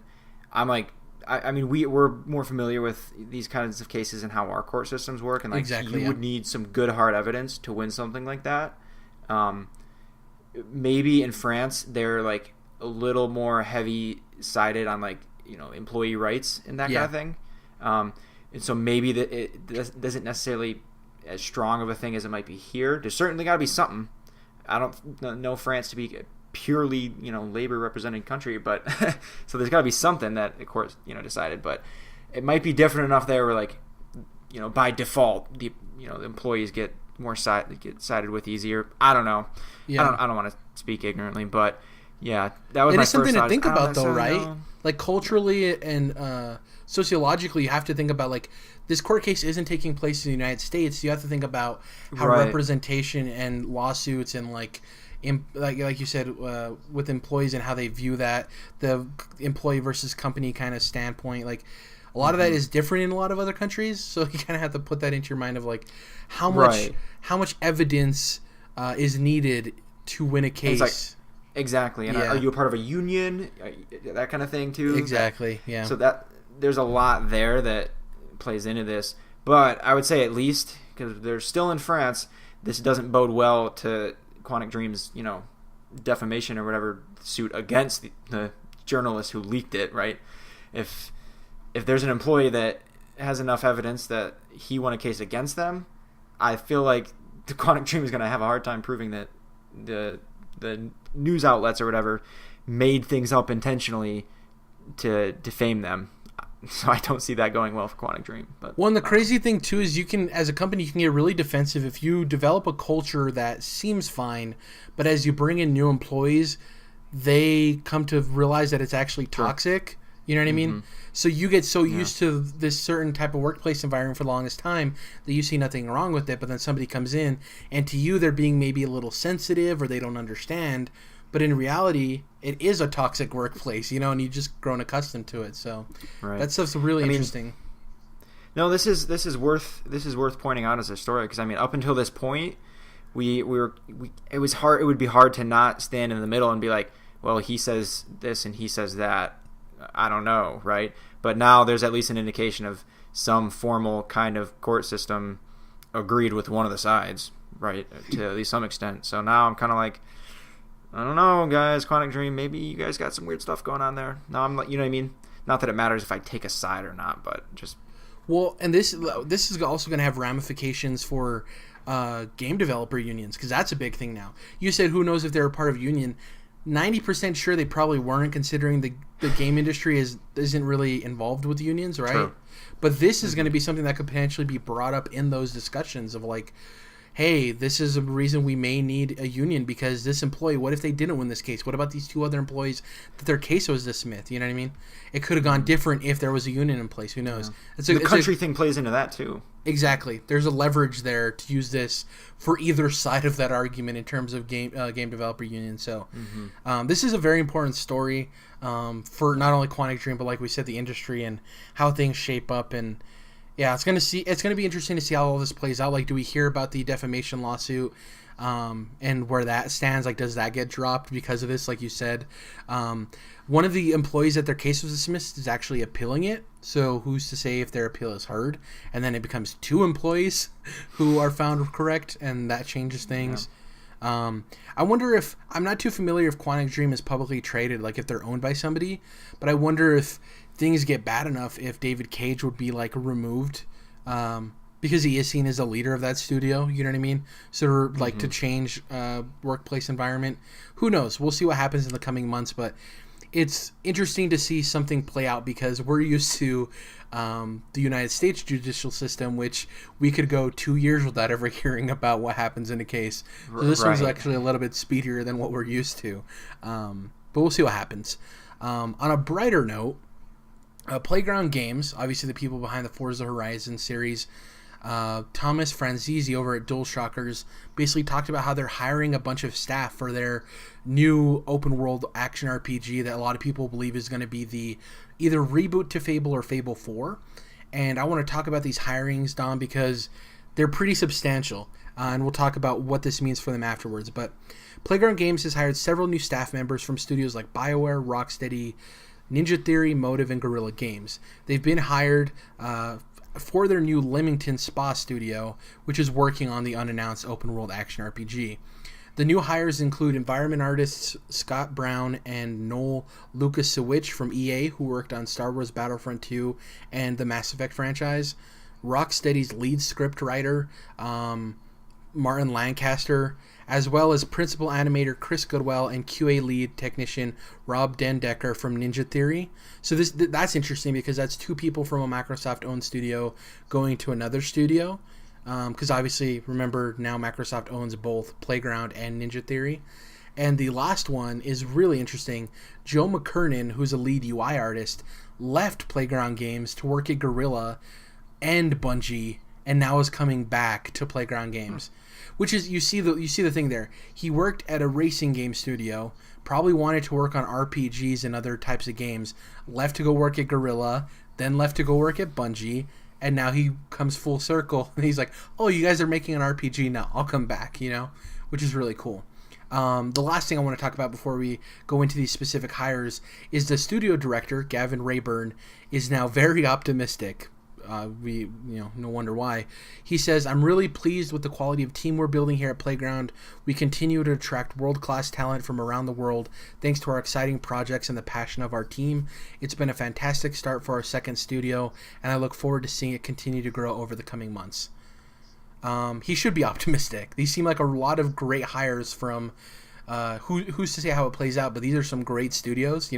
I'm like, I mean, we're more familiar with these kinds of cases and how our court systems work, and like
exactly,
you would need some good hard evidence to win something like that. Maybe in France they're like a little more heavy sided on like employee rights and that kind of thing, and so maybe that it doesn't necessarily as strong of a thing as it might be here. There's certainly got to be something. I don't know France to be purely labor represented country, but so there's got to be something that the court decided, but it might be different enough there where like by default the employees get sided with easier. I don't know. I don't want to speak ignorantly, but yeah, that was
it
my
is something
first
to think about though, right?
know.
Like culturally and sociologically, you have to think about like this court case isn't taking place in the United States. You have to think about how representation and lawsuits and like you said with employees and how they view that, the employee versus company kind of standpoint, like a lot of that is different in a lot of other countries, so you kind of have to put that into your mind of like how much evidence is needed to win a case.
Exactly. And are you a part of a union, that kind of thing too?
Exactly. Yeah.
So that there's a lot there that plays into this, but I would say at least because they're still in France, this doesn't bode well to Quantic Dream's defamation or whatever suit against the journalist who leaked it, right? If there's an employee that has enough evidence that he won a case against them, I feel like the Quantic Dream is going to have a hard time proving that the news outlets or whatever made things up intentionally to defame them. So I don't see that going well for Quantic Dream. But
the crazy thing too is you can, as a company, you can get really defensive if you develop a culture that seems fine, but as you bring in new employees, they come to realize that it's actually toxic. Sure. You know what I mean? So you get so used to this certain type of workplace environment for the longest time that you see nothing wrong with it, but then somebody comes in and to you they're being maybe a little sensitive or they don't understand, but in reality it is a toxic workplace, you know, and you've just grown accustomed to it. So that stuff's really interesting.
No, this is worth pointing out as a story, because I mean, up until this point, it would be hard to not stand in the middle and be like, well, he says this and he says that. I don't know, right? But now there's at least an indication of some formal kind of court system agreed with one of the sides, right, to at least some extent. So now I'm kind of like, I don't know, guys, Quantic Dream, maybe you guys got some weird stuff going on there. Now I'm like, you know what I mean? Not that it matters if I take a side or not, but just...
Well, and this is also going to have ramifications for game developer unions, because that's a big thing now. You said who knows if they're a part of a union. 90% sure they probably weren't, considering the game industry isn't really involved with unions, right? True. But this is going to be something that could potentially be brought up in those discussions of like, hey, this is a reason we may need a union because this employee, what if they didn't win this case? What about these two other employees that their case was dismissed? You know what I mean? It could have gone different if there was a union in place. Who knows?
Yeah. The country thing plays into that too. Exactly.
There's a leverage there to use this for either side of that argument in terms of game developer union. So this is a very important story for not only Quantic Dream, but like we said, the industry and how things shape up. And yeah, it's gonna be interesting to see how all this plays out. Like, do we hear about the defamation lawsuit and where that stands? Like, does that get dropped because of this? Like you said, one of the employees that their case was dismissed is actually appealing it. So who's to say if their appeal is heard? And then it becomes two employees who are found correct, and that changes things. Yeah. I wonder if, I'm not too familiar if Quantic Dream is publicly traded, like if they're owned by somebody, but I wonder if things get bad enough if David Cage would be like removed, because he is seen as a leader of that studio, you know what I mean? So like to change workplace environment, who knows? We'll see what happens in the coming months, but it's interesting to see something play out because we're used to the United States judicial system, which we could go 2 years without ever hearing about what happens in a case. So this one's actually a little bit speedier than what we're used to. But we'll see what happens. On a brighter note, Playground Games, obviously the people behind the Forza Horizon series, Tomas Franzese over at DualShockers basically talked about how they're hiring a bunch of staff for their new open world action RPG that a lot of people believe is going to be the either reboot to Fable or Fable 4. And I want to talk about these hirings, Dom, because they're pretty substantial, and we'll talk about what this means for them afterwards. But Playground Games has hired several new staff members from studios like BioWare, Rocksteady, Ninja Theory, Motive, and Guerrilla Games. They've been hired for their new Leamington Spa studio, which is working on the unannounced open-world action RPG. The new hires include environment artists Scott Brown and Noel Lucasewicz from EA, who worked on Star Wars Battlefront 2 and the Mass Effect franchise, Rocksteady's lead scriptwriter Martin Lancaster, as well as principal animator Chris Goodwell and QA lead technician Rob Dendecker from Ninja Theory. So that's interesting because that's two people from a Microsoft-owned studio going to another studio. Because obviously, remember, now Microsoft owns both Playground and Ninja Theory. And the last one is really interesting. Joe McKernan, who's a lead UI artist, left Playground Games to work at Guerrilla and Bungie, and now is coming back to Playground Games. Which is, you see the thing there. He worked at a racing game studio, probably wanted to work on RPGs and other types of games, left to go work at Guerrilla, then left to go work at Bungie, and now he comes full circle, and he's like, oh, you guys are making an RPG now, I'll come back, you know, which is really cool. The last thing I want to talk about before we go into these specific hires is the studio director, Gavin Rayburn, is now very optimistic no wonder why. He says, "I'm really pleased with the quality of team we're building here at Playground. We continue to attract world-class talent from around the world thanks to our exciting projects and the passion of our team. It's been a fantastic start for our second studio, and I look forward to seeing it continue to grow over the coming months." He should be optimistic. These seem like a lot of great hires from who's to say how it plays out, but these are some great studios,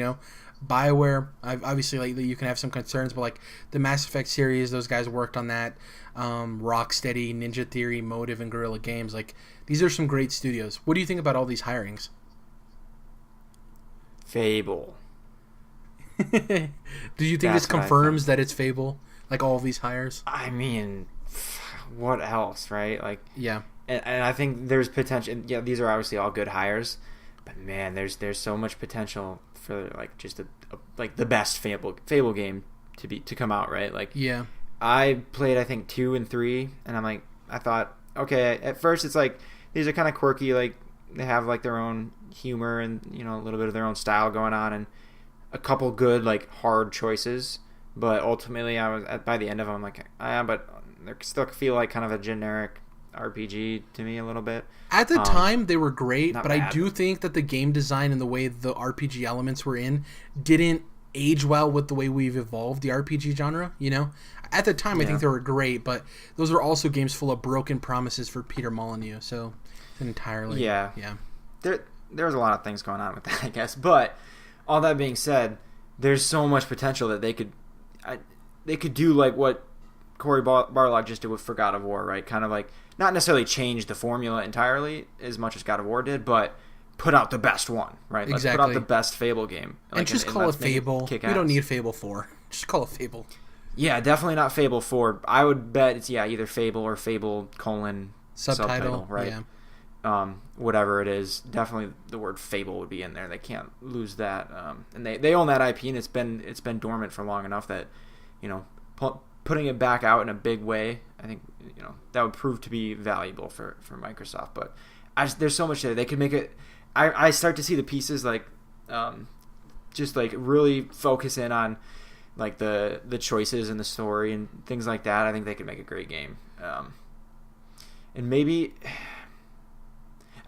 BioWare, obviously, like, you can have some concerns, but like the Mass Effect series, those guys worked on that. Rocksteady, Ninja Theory, Motive, and Guerrilla Games. Like, these are some great studios. What do you think about all these hirings?
Fable.
Do you think this confirms that it's Fable? Like, all of these hires?
I mean, what else, right? Like,
yeah.
And I think there's potential. Yeah, these are obviously all good hires, but man, there's so much potential for like just like the best Fable game to come out, right? Like,
yeah,
I played I think 2 and 3, and I thought, okay, at first it's like these are kind of quirky, like they have like their own humor and a little bit of their own style going on, and a couple good like hard choices, but ultimately I was by the end of them I'm like, but they still feel like kind of a generic RPG to me a little bit.
At the time, they were great, but
bad.
I do think that the game design and the way the RPG elements were in didn't age well with the way we've evolved the RPG genre, At the time, I think they were great, but those are also games full of broken promises for Peter Molyneux, so entirely.
Yeah. There's a lot of things going on with that, I guess. But all that being said, there's so much potential that they could do like what Cory Barlog just did with For God of War, right? Kind of like not necessarily change the formula entirely as much as God of War did, but put out the best one, right?
Exactly.
Let's put out the best Fable game.
And just call it Fable. We don't need Fable 4. Just call it Fable.
Yeah, definitely not Fable 4. I would bet it's either Fable or Fable : subtitle, right?
Yeah.
Whatever it is, definitely the word Fable would be in there. They can't lose that. And they own that IP, and it's been dormant for long enough that, putting it back out in a big way, I think that would prove to be valuable for Microsoft. But there's so much there. They could make it. I start to see the pieces like just like really focus in on like the choices and the story and things like that. I think they could make a great game. And maybe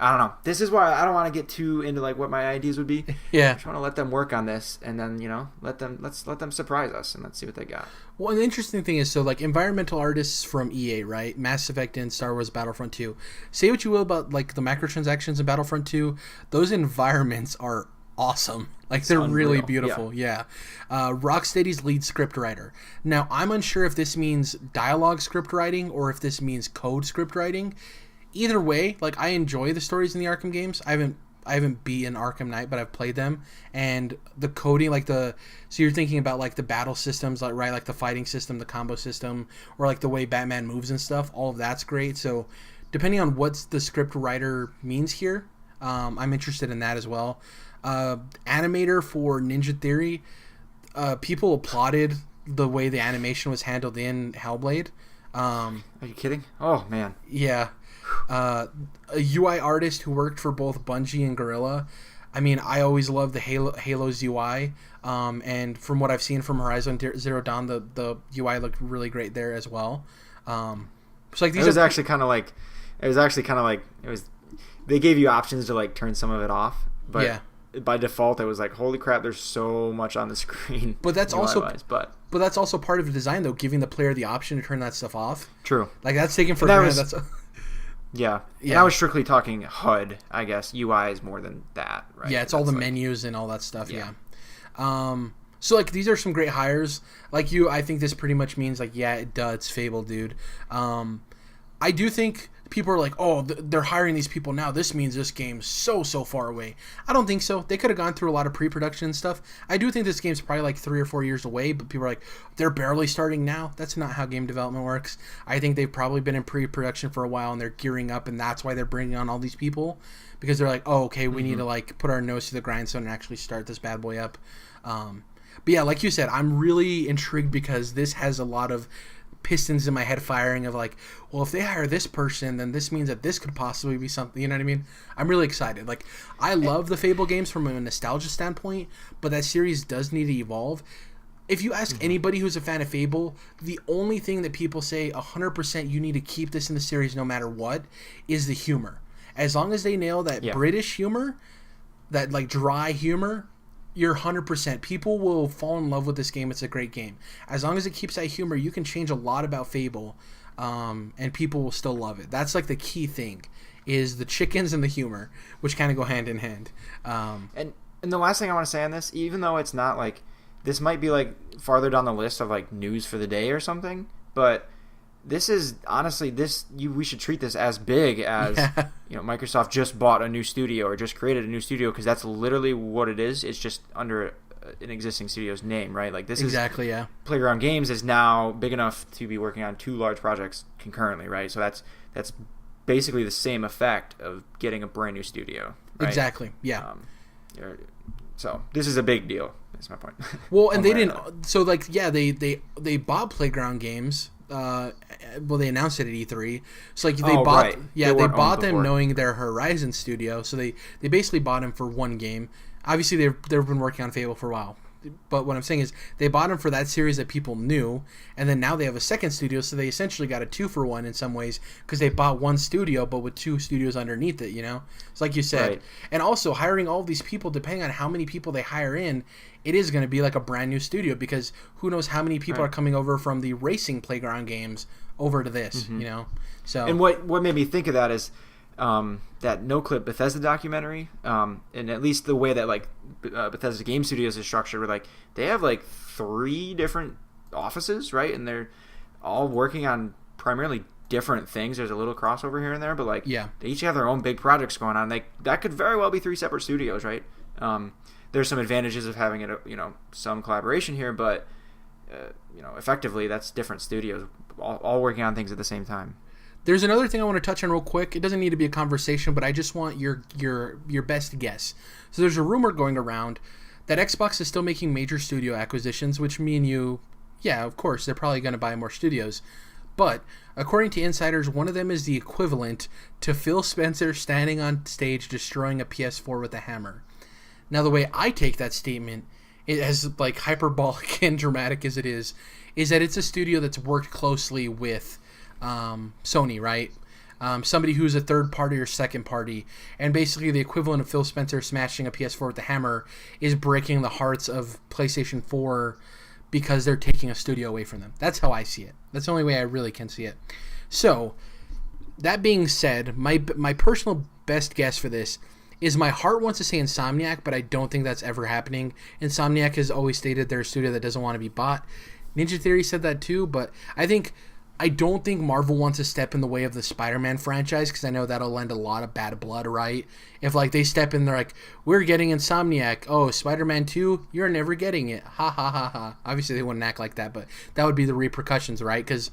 I don't know. This is why I don't want to get too into like what my ideas would be.
Yeah.
I just want to let them work on this, and then let's let them surprise us, and let's see what they got.
Well, the interesting thing is, so like environmental artists from EA, right? Mass Effect and Star Wars Battlefront 2. Say what you will about like the microtransactions in Battlefront 2, those environments are awesome. Like they're really beautiful. Yeah. Rocksteady's lead script writer. Now, I'm unsure if this means dialogue script writing or if this means code script writing. Either way, like I enjoy the stories in the Arkham games. I haven't beaten Arkham Knight, but I've played them, and the coding, so you're thinking about like the battle systems, like right, like the fighting system, the combo system, or like the way Batman moves and stuff. All of that's great. So depending on what the script writer means here, I'm interested in that as well. Animator for Ninja Theory, people applauded the way the animation was handled in Hellblade.
Are you kidding? Oh man.
Yeah. A UI artist who worked for both Bungie and Guerrilla. I mean, I always loved the Halo's UI, and from what I've seen from Horizon Zero Dawn, the UI looked really great there as well. So like these, it was actually kind of like
they gave you options to like turn some of it off, but
yeah.
By default it was like, holy crap, there's so much on the screen.
But that's but that's also part of the design, though, giving the player the option to turn that stuff off.
True.
Like that's taken for granted.
Yeah. And I was strictly talking HUD, I guess. UI is more than that, right?
Yeah, it's all the menus and all that stuff, yeah. So, like, these are some great hires. Like you, I think this pretty much means, like, yeah, it's Fable, dude. I do think people are like, oh, they're hiring these people now. This means this game's so far away. I don't think so. They could have gone through a lot of pre-production and stuff. I do think this game's probably like 3 or 4 years away, but people are like, they're barely starting now. That's not how game development works. I think they've probably been in pre-production for a while, and they're gearing up, and that's why they're bringing on all these people, because they're like, oh, okay, we need to like put our nose to the grindstone and actually start this bad boy up. But yeah, like you said, I'm really intrigued because this has a lot of pistons in my head firing of like, well, if they hire this person, then this means that this could possibly be something, you know what I mean? I'm really excited. Like, I love the Fable games from a nostalgia standpoint, but that series does need to evolve. if you ask anybody who's a fan of Fable, the only thing that people say 100% you need to keep this in the series no matter what is the humor. As long as they nail that British humor, that like dry humor, you're 100%. People will fall in love with this game. It's a great game. As long as it keeps that humor, you can change a lot about Fable, and people will still love it. That's like the key thing, is the chickens and the humor, which kind of go hand in hand.
And the last thing I want to say on this, even though it's not like, this might be like farther down the list of like news for the day or something, but this is honestly we should treat this as big as Microsoft just bought a new studio or just created a new studio, because that's literally what it is. It's just under an existing studio's name, right? Like this
exactly,
Playground Games is now big enough to be working on 2 large projects concurrently, right? So that's basically the same effect of getting a brand new studio, right?
Exactly, yeah.
So this is a big deal. That's my point.
Well, and they didn't. So like, they bought Playground Games. They announced it at E3. So like they bought,
right.
they bought them knowing their Horizon studio. So they basically bought them for one game. Obviously, they've been working on Fable for a while. But what I'm saying is they bought them for that series that people knew, and then now they have a second studio, so they essentially got a 2-for-1 in some ways, because they bought one studio but with 2 studios underneath it, It's like you said. Right. And also hiring all of these people, depending on how many people they hire in, it is going to be like a brand new studio, because who knows how many people are coming over from the racing Playground Games over to this, So,
and what made me think of that is that No-Clip Bethesda documentary, and at least the way that like Bethesda Game Studios is structured, where like they have like 3 different offices, right? And they're all working on primarily different things. There's a little crossover here and there, but like they each have their own big projects going on. That could very well be 3 separate studios, right? There's some advantages of having it, some collaboration here, but effectively that's different studios all working on things at the same time.
There's another thing I want to touch on real quick. It doesn't need to be a conversation, but I just want your best guess. So there's a rumor going around that Xbox is still making major studio acquisitions, which me and you, of course, they're probably going to buy more studios. But according to insiders, one of them is the equivalent to Phil Spencer standing on stage destroying a PS4 with a hammer. Now, the way I take that statement, as like hyperbolic and dramatic as it is that it's a studio that's worked closely with Sony, right? Somebody who's a third party or second party, and basically the equivalent of Phil Spencer smashing a PS4 with a hammer is breaking the hearts of PlayStation 4 because they're taking a studio away from them. That's how I see it. That's the only way I really can see it. So, that being said, my personal best guess for this is my heart wants to say Insomniac, but I don't think that's ever happening. Insomniac has always stated they're a studio that doesn't want to be bought. Ninja Theory said that too, but I don't think Marvel wants to step in the way of the Spider-Man franchise, because I know that'll lend a lot of bad blood, right? If like they step in, they're like, we're getting Insomniac. Oh, Spider-Man 2, you're never getting it. Ha ha ha ha. Obviously they wouldn't act like that, but that would be the repercussions, right? Because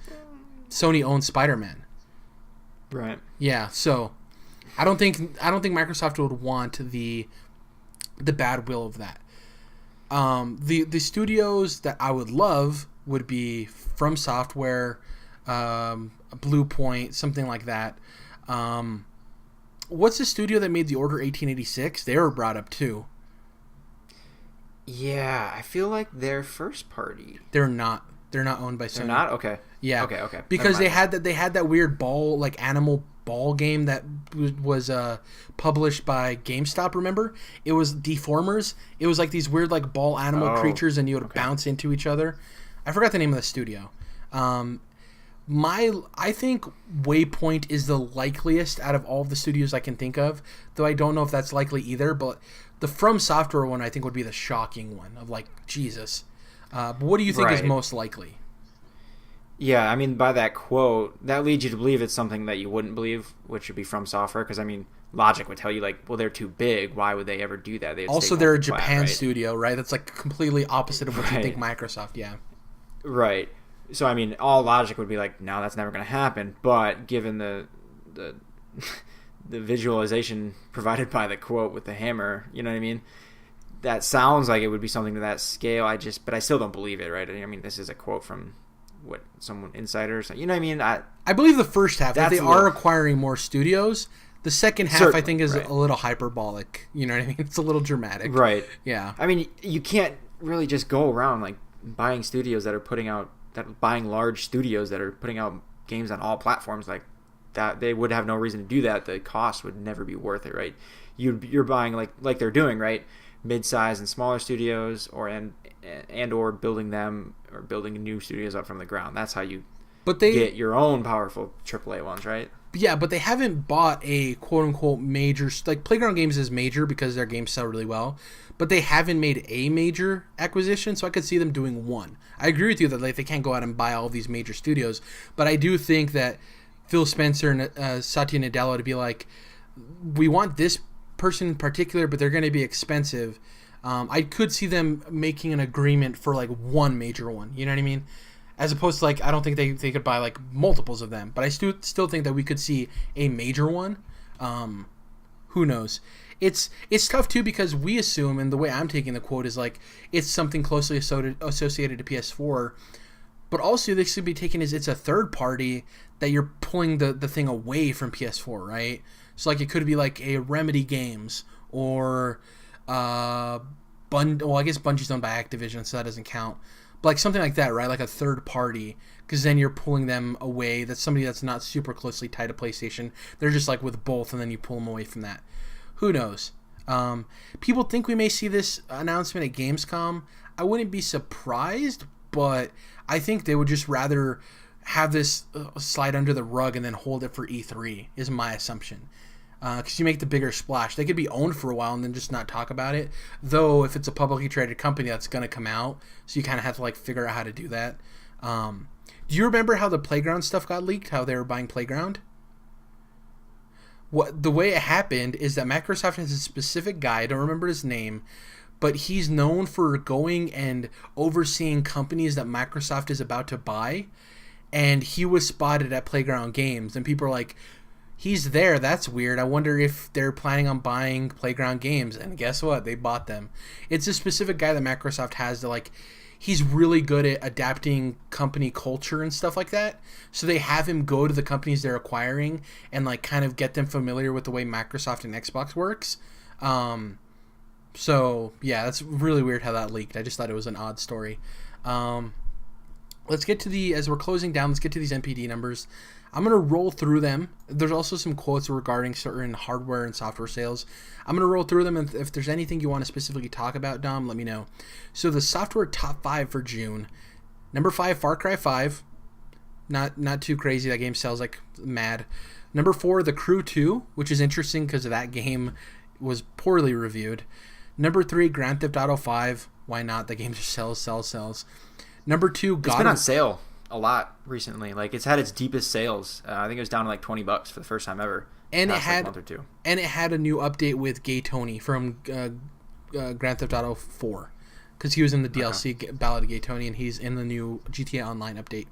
Sony owns Spider-Man.
Right.
Yeah, so I don't think Microsoft would want the bad will of that. The studios that I would love would be From Software, Blue Point, something like that. What's the studio that made The Order 1886? They were brought up too.
Yeah, I feel like they're first party.
They're not owned by Sony.
They're not? Okay.
Yeah.
Okay.
Because they had that weird ball, like animal ball game that was published by GameStop, remember? It was Deformers. It was like these weird like ball animal creatures, and you would bounce into each other. I forgot the name of the studio. I think Waypoint is the likeliest out of all of the studios I can think of, though I don't know if that's likely either, but the From Software one I think would be the shocking one of like, Jesus. But what do you think is most likely?
Yeah, I mean, by that quote, that leads you to believe it's something that you wouldn't believe, which would be From Software, because, I mean, logic would tell you, like, well, they're too big. Why would they ever do that?
They're a Japan studio, right? That's, like, completely opposite of what you think Microsoft, yeah.
Right. So, I mean, all logic would be like, no, that's never going to happen. But given the visualization provided by the quote with the hammer, you know what I mean? That sounds like it would be something to that scale. But I still don't believe it, right? I mean, this is a quote from someone insiders, you know what I mean? I believe the first half that they are acquiring more studios. The second half, I think, is a little hyperbolic. You know what I mean? It's a little dramatic, right? Yeah. I mean, you can't really just go around like buying studios that are buying large studios that are putting out games on all platforms, like that, they would have no reason to do that. The cost would never be worth it, right? You're buying like they're doing, right? Mid-size and smaller studios, or building them, or building new studios up from the ground. That's how you get your own powerful AAA ones, right?
Yeah, but they haven't bought a quote-unquote major... Like, Playground Games is major because their games sell really well, but they haven't made a major acquisition, so I could see them doing one. I agree with you that, like, they can't go out and buy all these major studios, but I do think that Phil Spencer and Satya Nadella to be like, we want this person in particular, but they're going to be expensive. I could see them making an agreement for, like, one major one. You know what I mean? As opposed to, like, I don't think they could buy, like, multiples of them. But I still think that we could see a major one. Who knows? It's tough, too, because we assume, and the way I'm taking the quote is, like, it's something closely associated to PS4. But also, this should be taken as it's a third party that you're pulling the thing away from PS4, right? So, like, it could be, like, a Remedy Games or... well, I guess Bungie's owned by Activision, so that doesn't count. But like something like that, right? Like a third party, because then you're pulling them away. That's somebody that's not super closely tied to PlayStation. They're just like with both, and then you pull them away from that. Who knows? People think we may see this announcement at Gamescom. I wouldn't be surprised, but I think they would just rather have this slide under the rug and then hold it for E3, is my assumption. Because you make the bigger splash. They could be owned for a while and then just not talk about it. Though, if it's a publicly traded company, that's going to come out. So you kind of have to like figure out how to do that. Do you remember how the Playground stuff got leaked? How they were buying Playground? The way it happened is that Microsoft has a specific guy, I don't remember his name, but he's known for going and overseeing companies that Microsoft is about to buy. And he was spotted at Playground Games. And people are like... He's there. That's weird. I wonder if they're planning on buying Playground Games. And guess what? They bought them. It's a specific guy that Microsoft has to like. He's really good at adapting company culture and stuff like that. So they have him go to the companies they're acquiring and like kind of get them familiar with the way Microsoft and Xbox works. So yeah, that's really weird how that leaked. I just thought it was an odd story. Let's get to as we're closing down, let's get to these NPD numbers. I'm going to roll through them. There's also some quotes regarding certain hardware and software sales. I'm going to roll through them, and if there's anything you want to specifically talk about, Dom, let me know. So the software top 5 for June. Number 5, Far Cry 5. Not too crazy. That game sells like mad. Number 4, The Crew 2, which is interesting because that game was poorly reviewed. Number 3, Grand Theft Auto 5. Why not? The game just sells. Number 2,
God. It's been on sale a lot recently. Like it's had its deepest sales. I think it was down to like $20 for the first time ever.
And it had month or two. And it had a new update with Gay Tony from Grand Theft Auto 4, because he was in the DLC Ballad of Gay Tony, and he's in the new GTA Online update.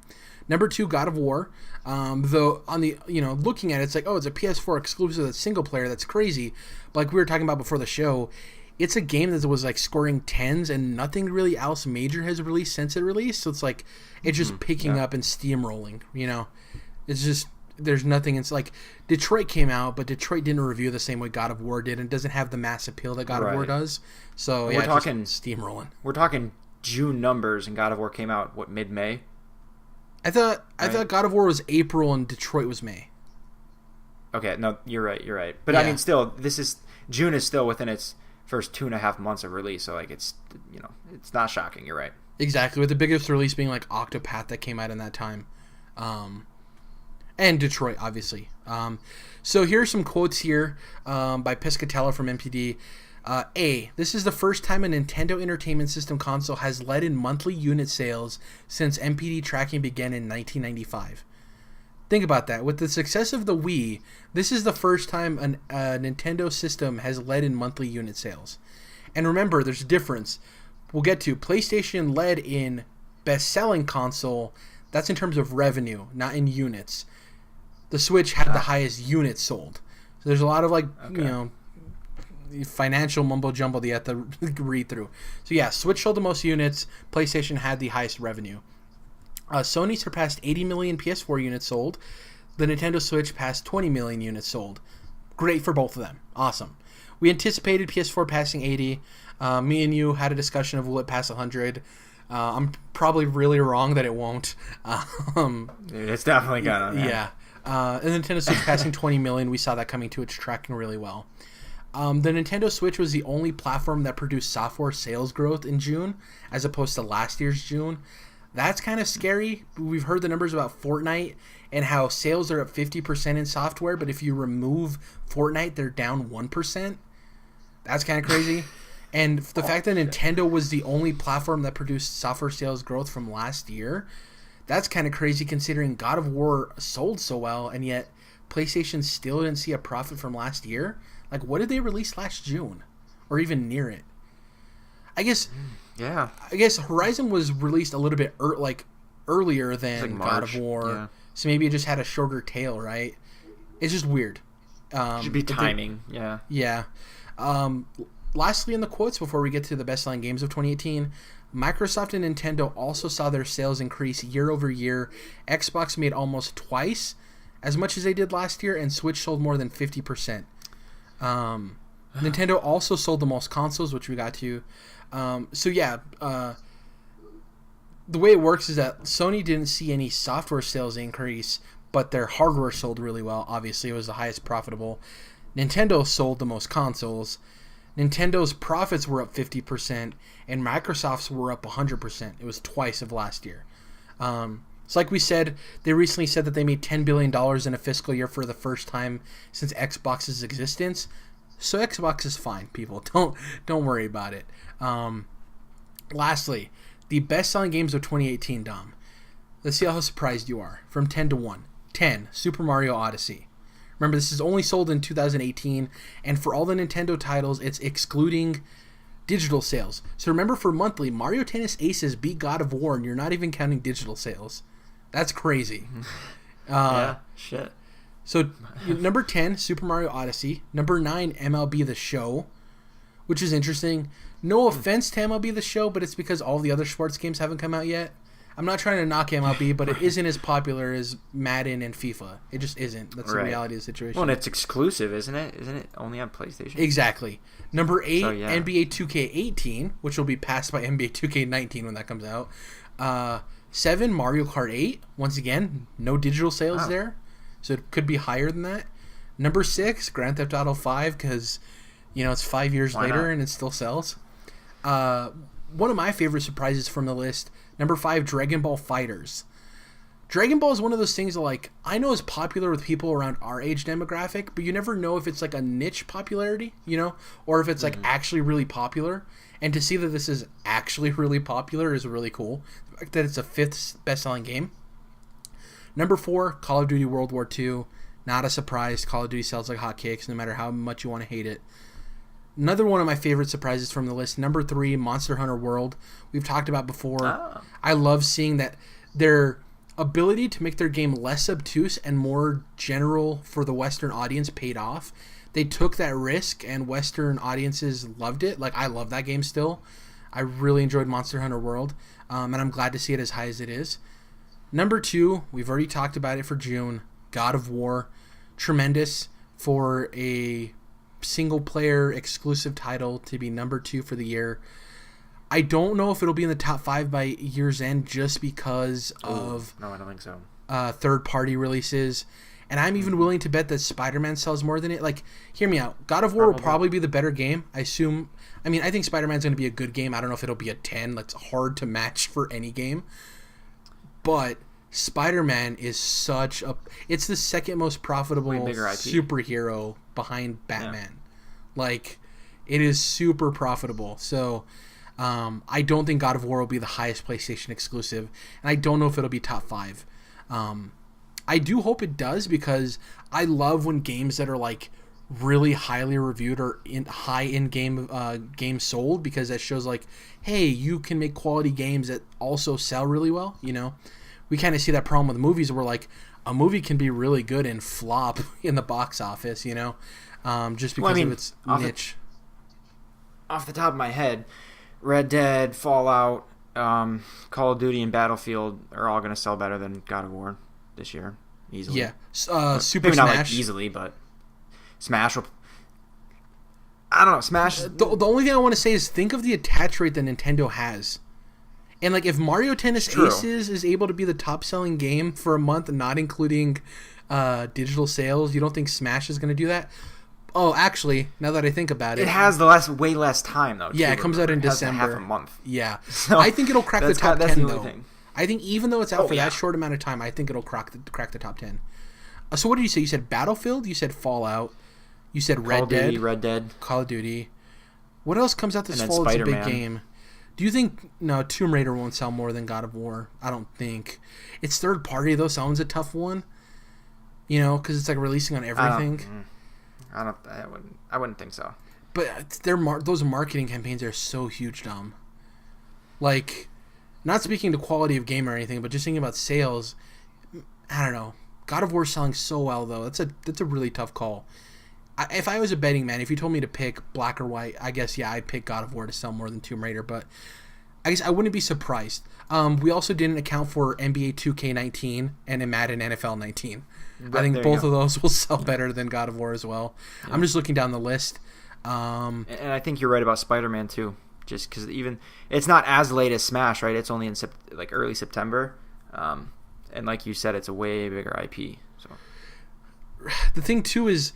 Number 2, God of War. Though on the looking at it, it's like, oh, it's a PS4 exclusive that's single player. That's crazy. But like we were talking about before the show, it's a game that was like scoring 10s, and nothing really else major has released since it released. So it's like it's just picking up and steamrolling. It's just there's nothing. It's like Detroit came out, but Detroit didn't review the same way God of War did, and doesn't have the mass appeal that God of War does. So
we're talking
just steamrolling.
We're talking June numbers, and God of War came out mid-May.
I thought God of War was April and Detroit was May.
Okay, no, you're right. But I mean, still, June is still within its first 2.5 months of release, so like it's not shocking. You're right.
Exactly, with the biggest release being like Octopath that came out in that time, and Detroit obviously. So here's some quotes here by Piscatella from NPD. This is the first time a Nintendo Entertainment System console has led in monthly unit sales since NPD tracking began in 1995. Think about that. With the success of the Wii, this is the first time a Nintendo system has led in monthly unit sales. And remember, there's a difference. We'll get to PlayStation led in best-selling console. That's in terms of revenue, not in units. The Switch had the highest units sold. So there's a lot of financial mumbo-jumbo that you have to read through. So yeah, Switch sold the most units. PlayStation had the highest revenue. Sony surpassed 80 million PS4 units sold. The Nintendo Switch passed 20 million units sold. Great for both of them. Awesome. We anticipated PS4 passing 80. Me and you had a discussion of will it pass 100. I'm probably really wrong that it won't.
Dude, it's definitely gonna.
Yeah. And the Nintendo Switch passing 20 million, we saw that coming too. It's tracking really well. The Nintendo Switch was the only platform that produced software sales growth in June, as opposed to last year's June. That's kind of scary. We've heard the numbers about Fortnite and how sales are up 50% in software, but if you remove Fortnite, they're down 1%. That's kind of crazy. And the fact that Nintendo was the only platform that produced software sales growth from last year, that's kind of crazy considering God of War sold so well, and yet PlayStation still didn't see a profit from last year. Like, what did they release last June? Or even near it? I guess Horizon was released a little bit earlier than God of War. Yeah. So maybe it just had a shorter tail, right? It's just weird.
Should be timing, yeah.
Yeah. Lastly, in the quotes, before we get to the best-selling games of 2018, Microsoft and Nintendo also saw their sales increase year over year. Xbox made almost twice as much as they did last year, and Switch sold more than 50%. Nintendo also sold the most consoles, which we got to. The way it works is that Sony didn't see any software sales increase, but their hardware sold really well. Obviously, it was the highest profitable. Nintendo sold the most consoles. Nintendo's profits were up 50%, and Microsoft's were up 100%. It was twice of last year. So like we said, they recently said that they made $10 billion in a fiscal year for the first time since Xbox's existence. So Xbox is fine, people. Don't worry about it. Lastly, the best-selling games of 2018, Dom. Let's see how surprised you are. From 10 to 1. 10, Super Mario Odyssey. Remember, this is only sold in 2018, and for all the Nintendo titles, it's excluding digital sales. So remember, for monthly, Mario Tennis Aces beat God of War, and you're not even counting digital sales. That's crazy.
Yeah, shit.
So, number 10, Super Mario Odyssey. Number 9, MLB The Show, which is interesting. No offense to MLB The Show, but it's because all the other sports games haven't come out yet. I'm not trying to knock MLB, but it isn't as popular as Madden and FIFA. It just isn't. That's the reality of the situation.
Well, and it's exclusive, isn't it? Isn't it only on PlayStation?
Exactly. Number 8, NBA 2K18, which will be passed by NBA 2K19 when that comes out. 7, Mario Kart 8. Once again, no digital sales there, so it could be higher than that. Number 6, Grand Theft Auto 5, because it's 5 years later and it still sells. One of my favorite surprises from the list, number 5, Dragon Ball FighterZ. Dragon Ball is one of those things that, I know is popular with people around our age demographic, but you never know if it's a niche popularity, or if it's actually really popular. And to see that this is actually really popular is really cool. The fact that it's a 5th best-selling game. Number 4, Call of Duty World War II. Not a surprise. Call of Duty sells like hotcakes, no matter how much you want to hate it. Another one of my favorite surprises from the list, number 3, Monster Hunter World. We've talked about before. I love seeing that their ability to make their game less obtuse and more general for the Western audience paid off. They took that risk, and Western audiences loved it. I love that game still. I really enjoyed Monster Hunter World, and I'm glad to see it as high as it is. Number 2, we've already talked about it for June, God of War. Tremendous for a single-player exclusive title to be number 2 for the year. I don't know if it'll be in the top 5 by year's end just because of
no, I don't think so.
Third-party releases. And I'm even willing to bet that Spider-Man sells more than it. Hear me out. God of War will probably be the better game. I think Spider-Man's going to be a good game. I don't know if it'll be a 10. That's hard to match for any game. But Spider-Man is it's the second most profitable superhero behind Batman. Yeah. It is super profitable. So I don't think God of War will be the highest PlayStation exclusive, and I don't know if it'll be top 5. I do hope it does, because I love when games that are really highly reviewed or high in game sold, because that shows hey, you can make quality games that also sell really well. We kind of see that problem with movies where a movie can be really good and flop in the box office, just because of its niche.
Off the top of my head, Red Dead, Fallout, Call of Duty, and Battlefield are all going to sell better than God of War this year, easily.
Yeah, Super
maybe
Smash.
Not easily, but Smash will... I don't know, Smash...
The only thing I want to say is think of the attach rate that Nintendo has. And like if Mario Tennis
True.
Aces is able to be the top selling game for a month, not including digital sales, you don't think Smash is going to do that? Oh, actually, now that I think about it,
It has way less time though.
Yeah,
too,
it comes out in
It has
December.
half a month.
Yeah,
So
I think it'll crack the top
that's
10
the only
though.
thing.
I think even though it's out for
yeah.
that short amount of time, I think it'll crack the top 10. So what did you say? You said Battlefield. You said Fallout. You said Red Dead.
Red Dead.
Call of Duty. What else comes out this
And then
fall? It's a big
Spider-Man.
game. Do you think no Tomb Raider won't sell more than God of War? I don't think. It's third party though, so that one's a tough one. You know, because it's like releasing on everything.
I wouldn't think so.
But those marketing campaigns are so huge, Dom. Like, not speaking to quality of game or anything, but just thinking about sales. I don't know. God of War is selling so well though. That's a really tough call. If I was a betting man, if you told me to pick black or white, I guess I'd pick God of War to sell more than Tomb Raider. But I guess I wouldn't be surprised. We also didn't account for NBA 2K19 and Madden NFL 19. I think both of those will sell better than God of War as well. Yeah. I'm just looking down the list.
And I think you're right about Spider-Man too. Just because even it's not as late as Smash, right? It's only in early September, and like you said, it's a way bigger IP. So
the thing too is,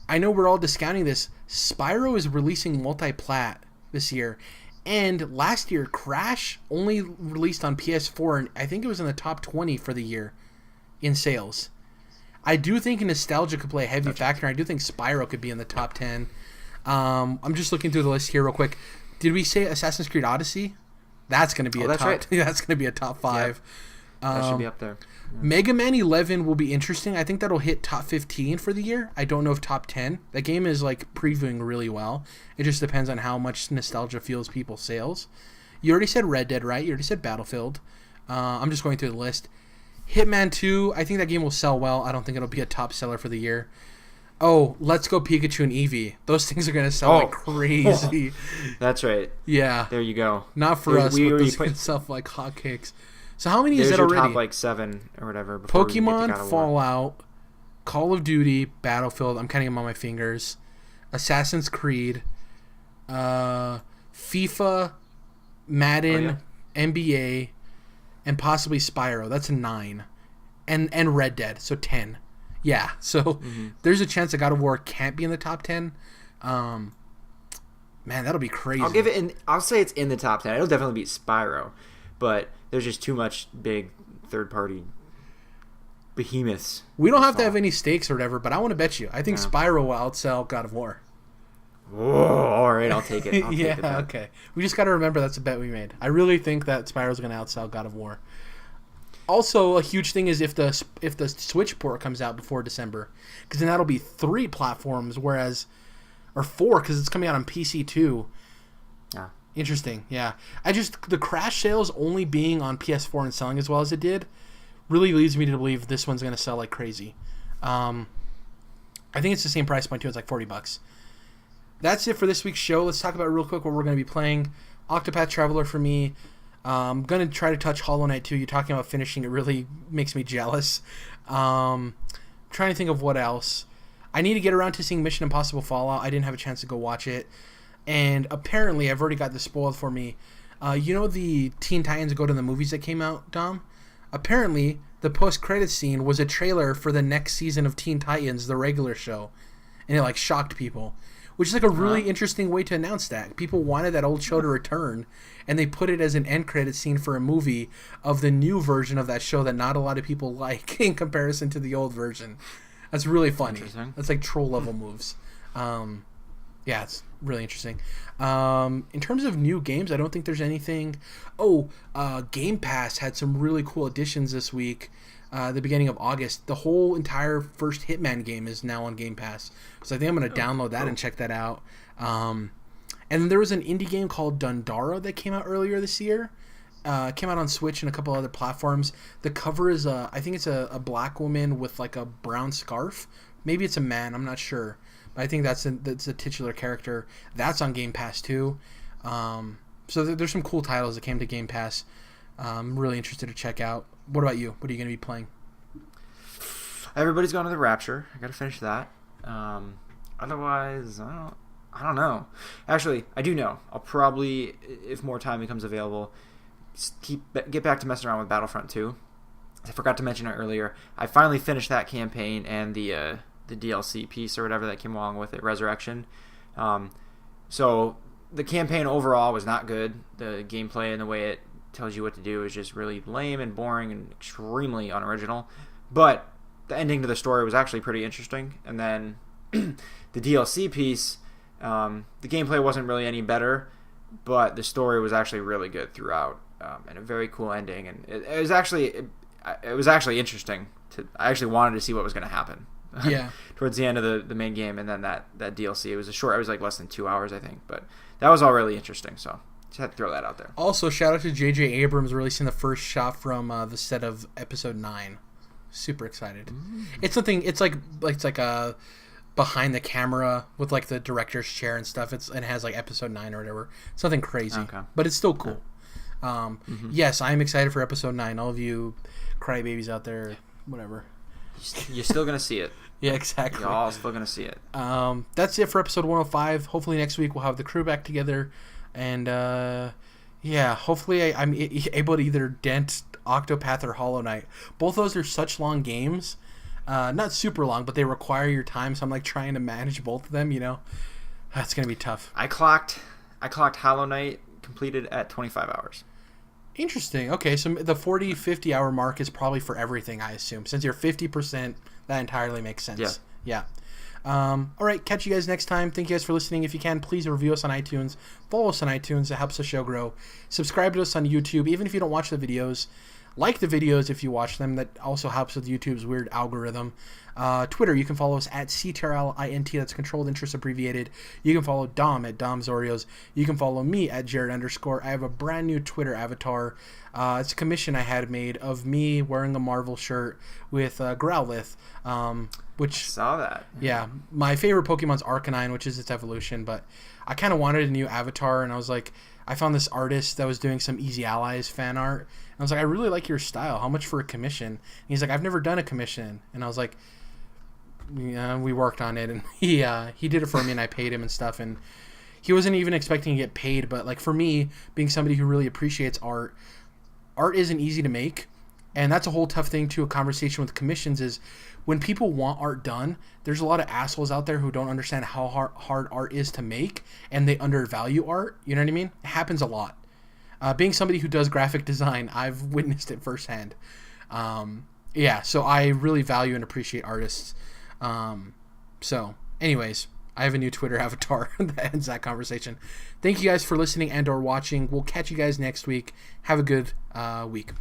I know we're all discounting this. Spyro is releasing multi-plat this year, and last year Crash only released on PS4, and I think it was in the top 20 for the year in sales. I do think nostalgia could play a heavy factor. I do think Spyro could be in the top 10. I'm just looking through the list here real quick. Did we say Assassin's Creed Odyssey? That's going to be a top. Right. That's going to be a top 5.
Yeah, that should be up there. Yeah.
Mega Man 11 will be interesting. I think that'll hit top 15 for the year. I don't know if top 10. That game is like previewing really well. It just depends on how much nostalgia fuels people's sales. You already said Red Dead, right? You already said Battlefield. I'm just going through the list. Hitman 2, I think that game will sell well. I don't think it'll be a top seller for the year. Oh, Let's Go Pikachu and Eevee. Those things are going to sell like crazy.
That's right.
Yeah.
There you go.
Not for us, but those can sell like hotcakes. So how many is that already?
Top 7 or whatever.
Pokemon, Fallout, Call of Duty, Battlefield. I'm counting them on my fingers. Assassin's Creed, FIFA, Madden, NBA, and possibly Spyro. That's 9. And Red Dead, so 10. Yeah, so there's a chance that God of War can't be in the top 10. Man, that'll be crazy.
I'll say it's in the top 10. It'll definitely beat Spyro, but there's just too much big third-party behemoths.
We don't have to have any stakes or whatever, but I want to bet you. I think Spyro will outsell God of War.
Whoa, all right, I'll take it.
Okay. We just got to remember that's a bet we made. I really think that Spyro's going to outsell God of War. Also, a huge thing is if the Switch port comes out before December, because then that'll be 3 platforms, or 4, because it's coming out on PC too.
Yeah.
Interesting. Yeah. The Crash sales only being on PS4 and selling as well as it did really leads me to believe this one's going to sell like crazy. I think it's the same price point too. It's like $40. That's it for this week's show. Let's talk about real quick what we're going to be playing. Octopath Traveler for me. I'm going to try to touch Hollow Knight 2. You're talking about finishing. It really makes me jealous. Trying to think of what else. I need to get around to seeing Mission Impossible Fallout. I didn't have a chance to go watch it. And apparently, I've already got this spoiled for me. You know the Teen Titans Go to the Movies that came out, Dom? Apparently, the post-credits scene was a trailer for the next season of Teen Titans, the regular show. And it shocked people. Which is a really interesting way to announce that. People wanted that old show to return, and they put it as an end credit scene for a movie of the new version of that show that not a lot of people like in comparison to the old version. That's really funny. That's like troll level moves. Yeah, it's really interesting. In terms of new games, I don't think there's anything. Game Pass had some really cool additions this week. The beginning of August. The whole entire first Hitman game is now on Game Pass. So I think I'm going to download that and check that out. And then there was an indie game called Dundara that came out earlier this year. It came out on Switch and a couple other platforms. The cover is, I think it's a black woman with like a brown scarf. Maybe it's a man, I'm not sure. But I think that's a titular character. That's on Game Pass too. So there's some cool titles that came to Game Pass. I'm really interested to check out. What about you? What are you going to be playing?
Everybody's gone to the Rapture. I got to finish that. Otherwise, I don't know. Actually, I do know. I'll probably, if more time becomes available, get back to messing around with Battlefront 2. I forgot to mention it earlier. I finally finished that campaign and the DLC piece or whatever that came along with it, Resurrection. So the campaign overall was not good. The gameplay and the way it tells you what to do is just really lame and boring and extremely unoriginal. But the ending to the story was actually pretty interesting. And then the DLC piece, the gameplay wasn't really any better, but the story was actually really good throughout, and a very cool ending. And it was actually interesting. I actually wanted to see what was going to happen.
Yeah.
Towards the end of the main game, and then that DLC. It was like less than 2 hours, I think, but that was all really interesting. So just had to throw that out there.
Also, shout out to J.J. Abrams releasing the first shot from the set of Episode 9. Super excited. It's something. It's like a behind the camera with like the director's chair and stuff. It has like Episode 9 or whatever. Something crazy, but it's still cool. Yes, I am excited for Episode 9. All of you crybabies out there, whatever.
You're still gonna see it.
Yeah, exactly.
You're all still gonna see it.
That's it for episode 105. Hopefully next week we'll have the crew back together, and hopefully I'm able to either dent Octopath or Hollow Knight. Both those are such long games, not super long, but they require your time. So I'm like trying to manage both of them. That's gonna be tough.
I clocked Hollow Knight completed at 25 hours.
Interesting. Okay, so the 40-50 hour mark is probably for everything, I assume. Since you're 50%, that entirely makes sense. Yeah. All right, catch you guys next time. Thank you guys for listening. If you can, please review us on iTunes. Follow us on iTunes. It helps the show grow. Subscribe to us on YouTube, even if you don't watch the videos. Like the videos if you watch them. That also helps with YouTube's weird algorithm. Twitter, you can follow us at CTRLINT. That's Controlled Interest Abbreviated. You can follow Dom at Dom's Oreos. You can follow me at Jared_. I have a brand new Twitter avatar. It's a commission I had made of me wearing a Marvel shirt with Growlithe. Which
I saw that.
Yeah, my favorite Pokemon's Arcanine, which is its evolution. But I kind of wanted a new avatar, and I was like, I found this artist that was doing some Easy Allies fan art. And I was like, I really like your style. How much for a commission? And he's like, I've never done a commission. And I was like, yeah, we worked on it, and he did it for me, and I paid him and stuff. And he wasn't even expecting to get paid, but like for me, being somebody who really appreciates art isn't easy to make, and that's a whole tough thing to a conversation with commissions. Is when people want art done, there's a lot of assholes out there who don't understand how hard art is to make, and they undervalue art. You know what I mean? It happens a lot. Being somebody who does graphic design, I've witnessed it firsthand. So I really value and appreciate artists. So anyways, I have a new Twitter avatar that ends that conversation. Thank you guys for listening and or watching. We'll catch you guys next week. Have a good week.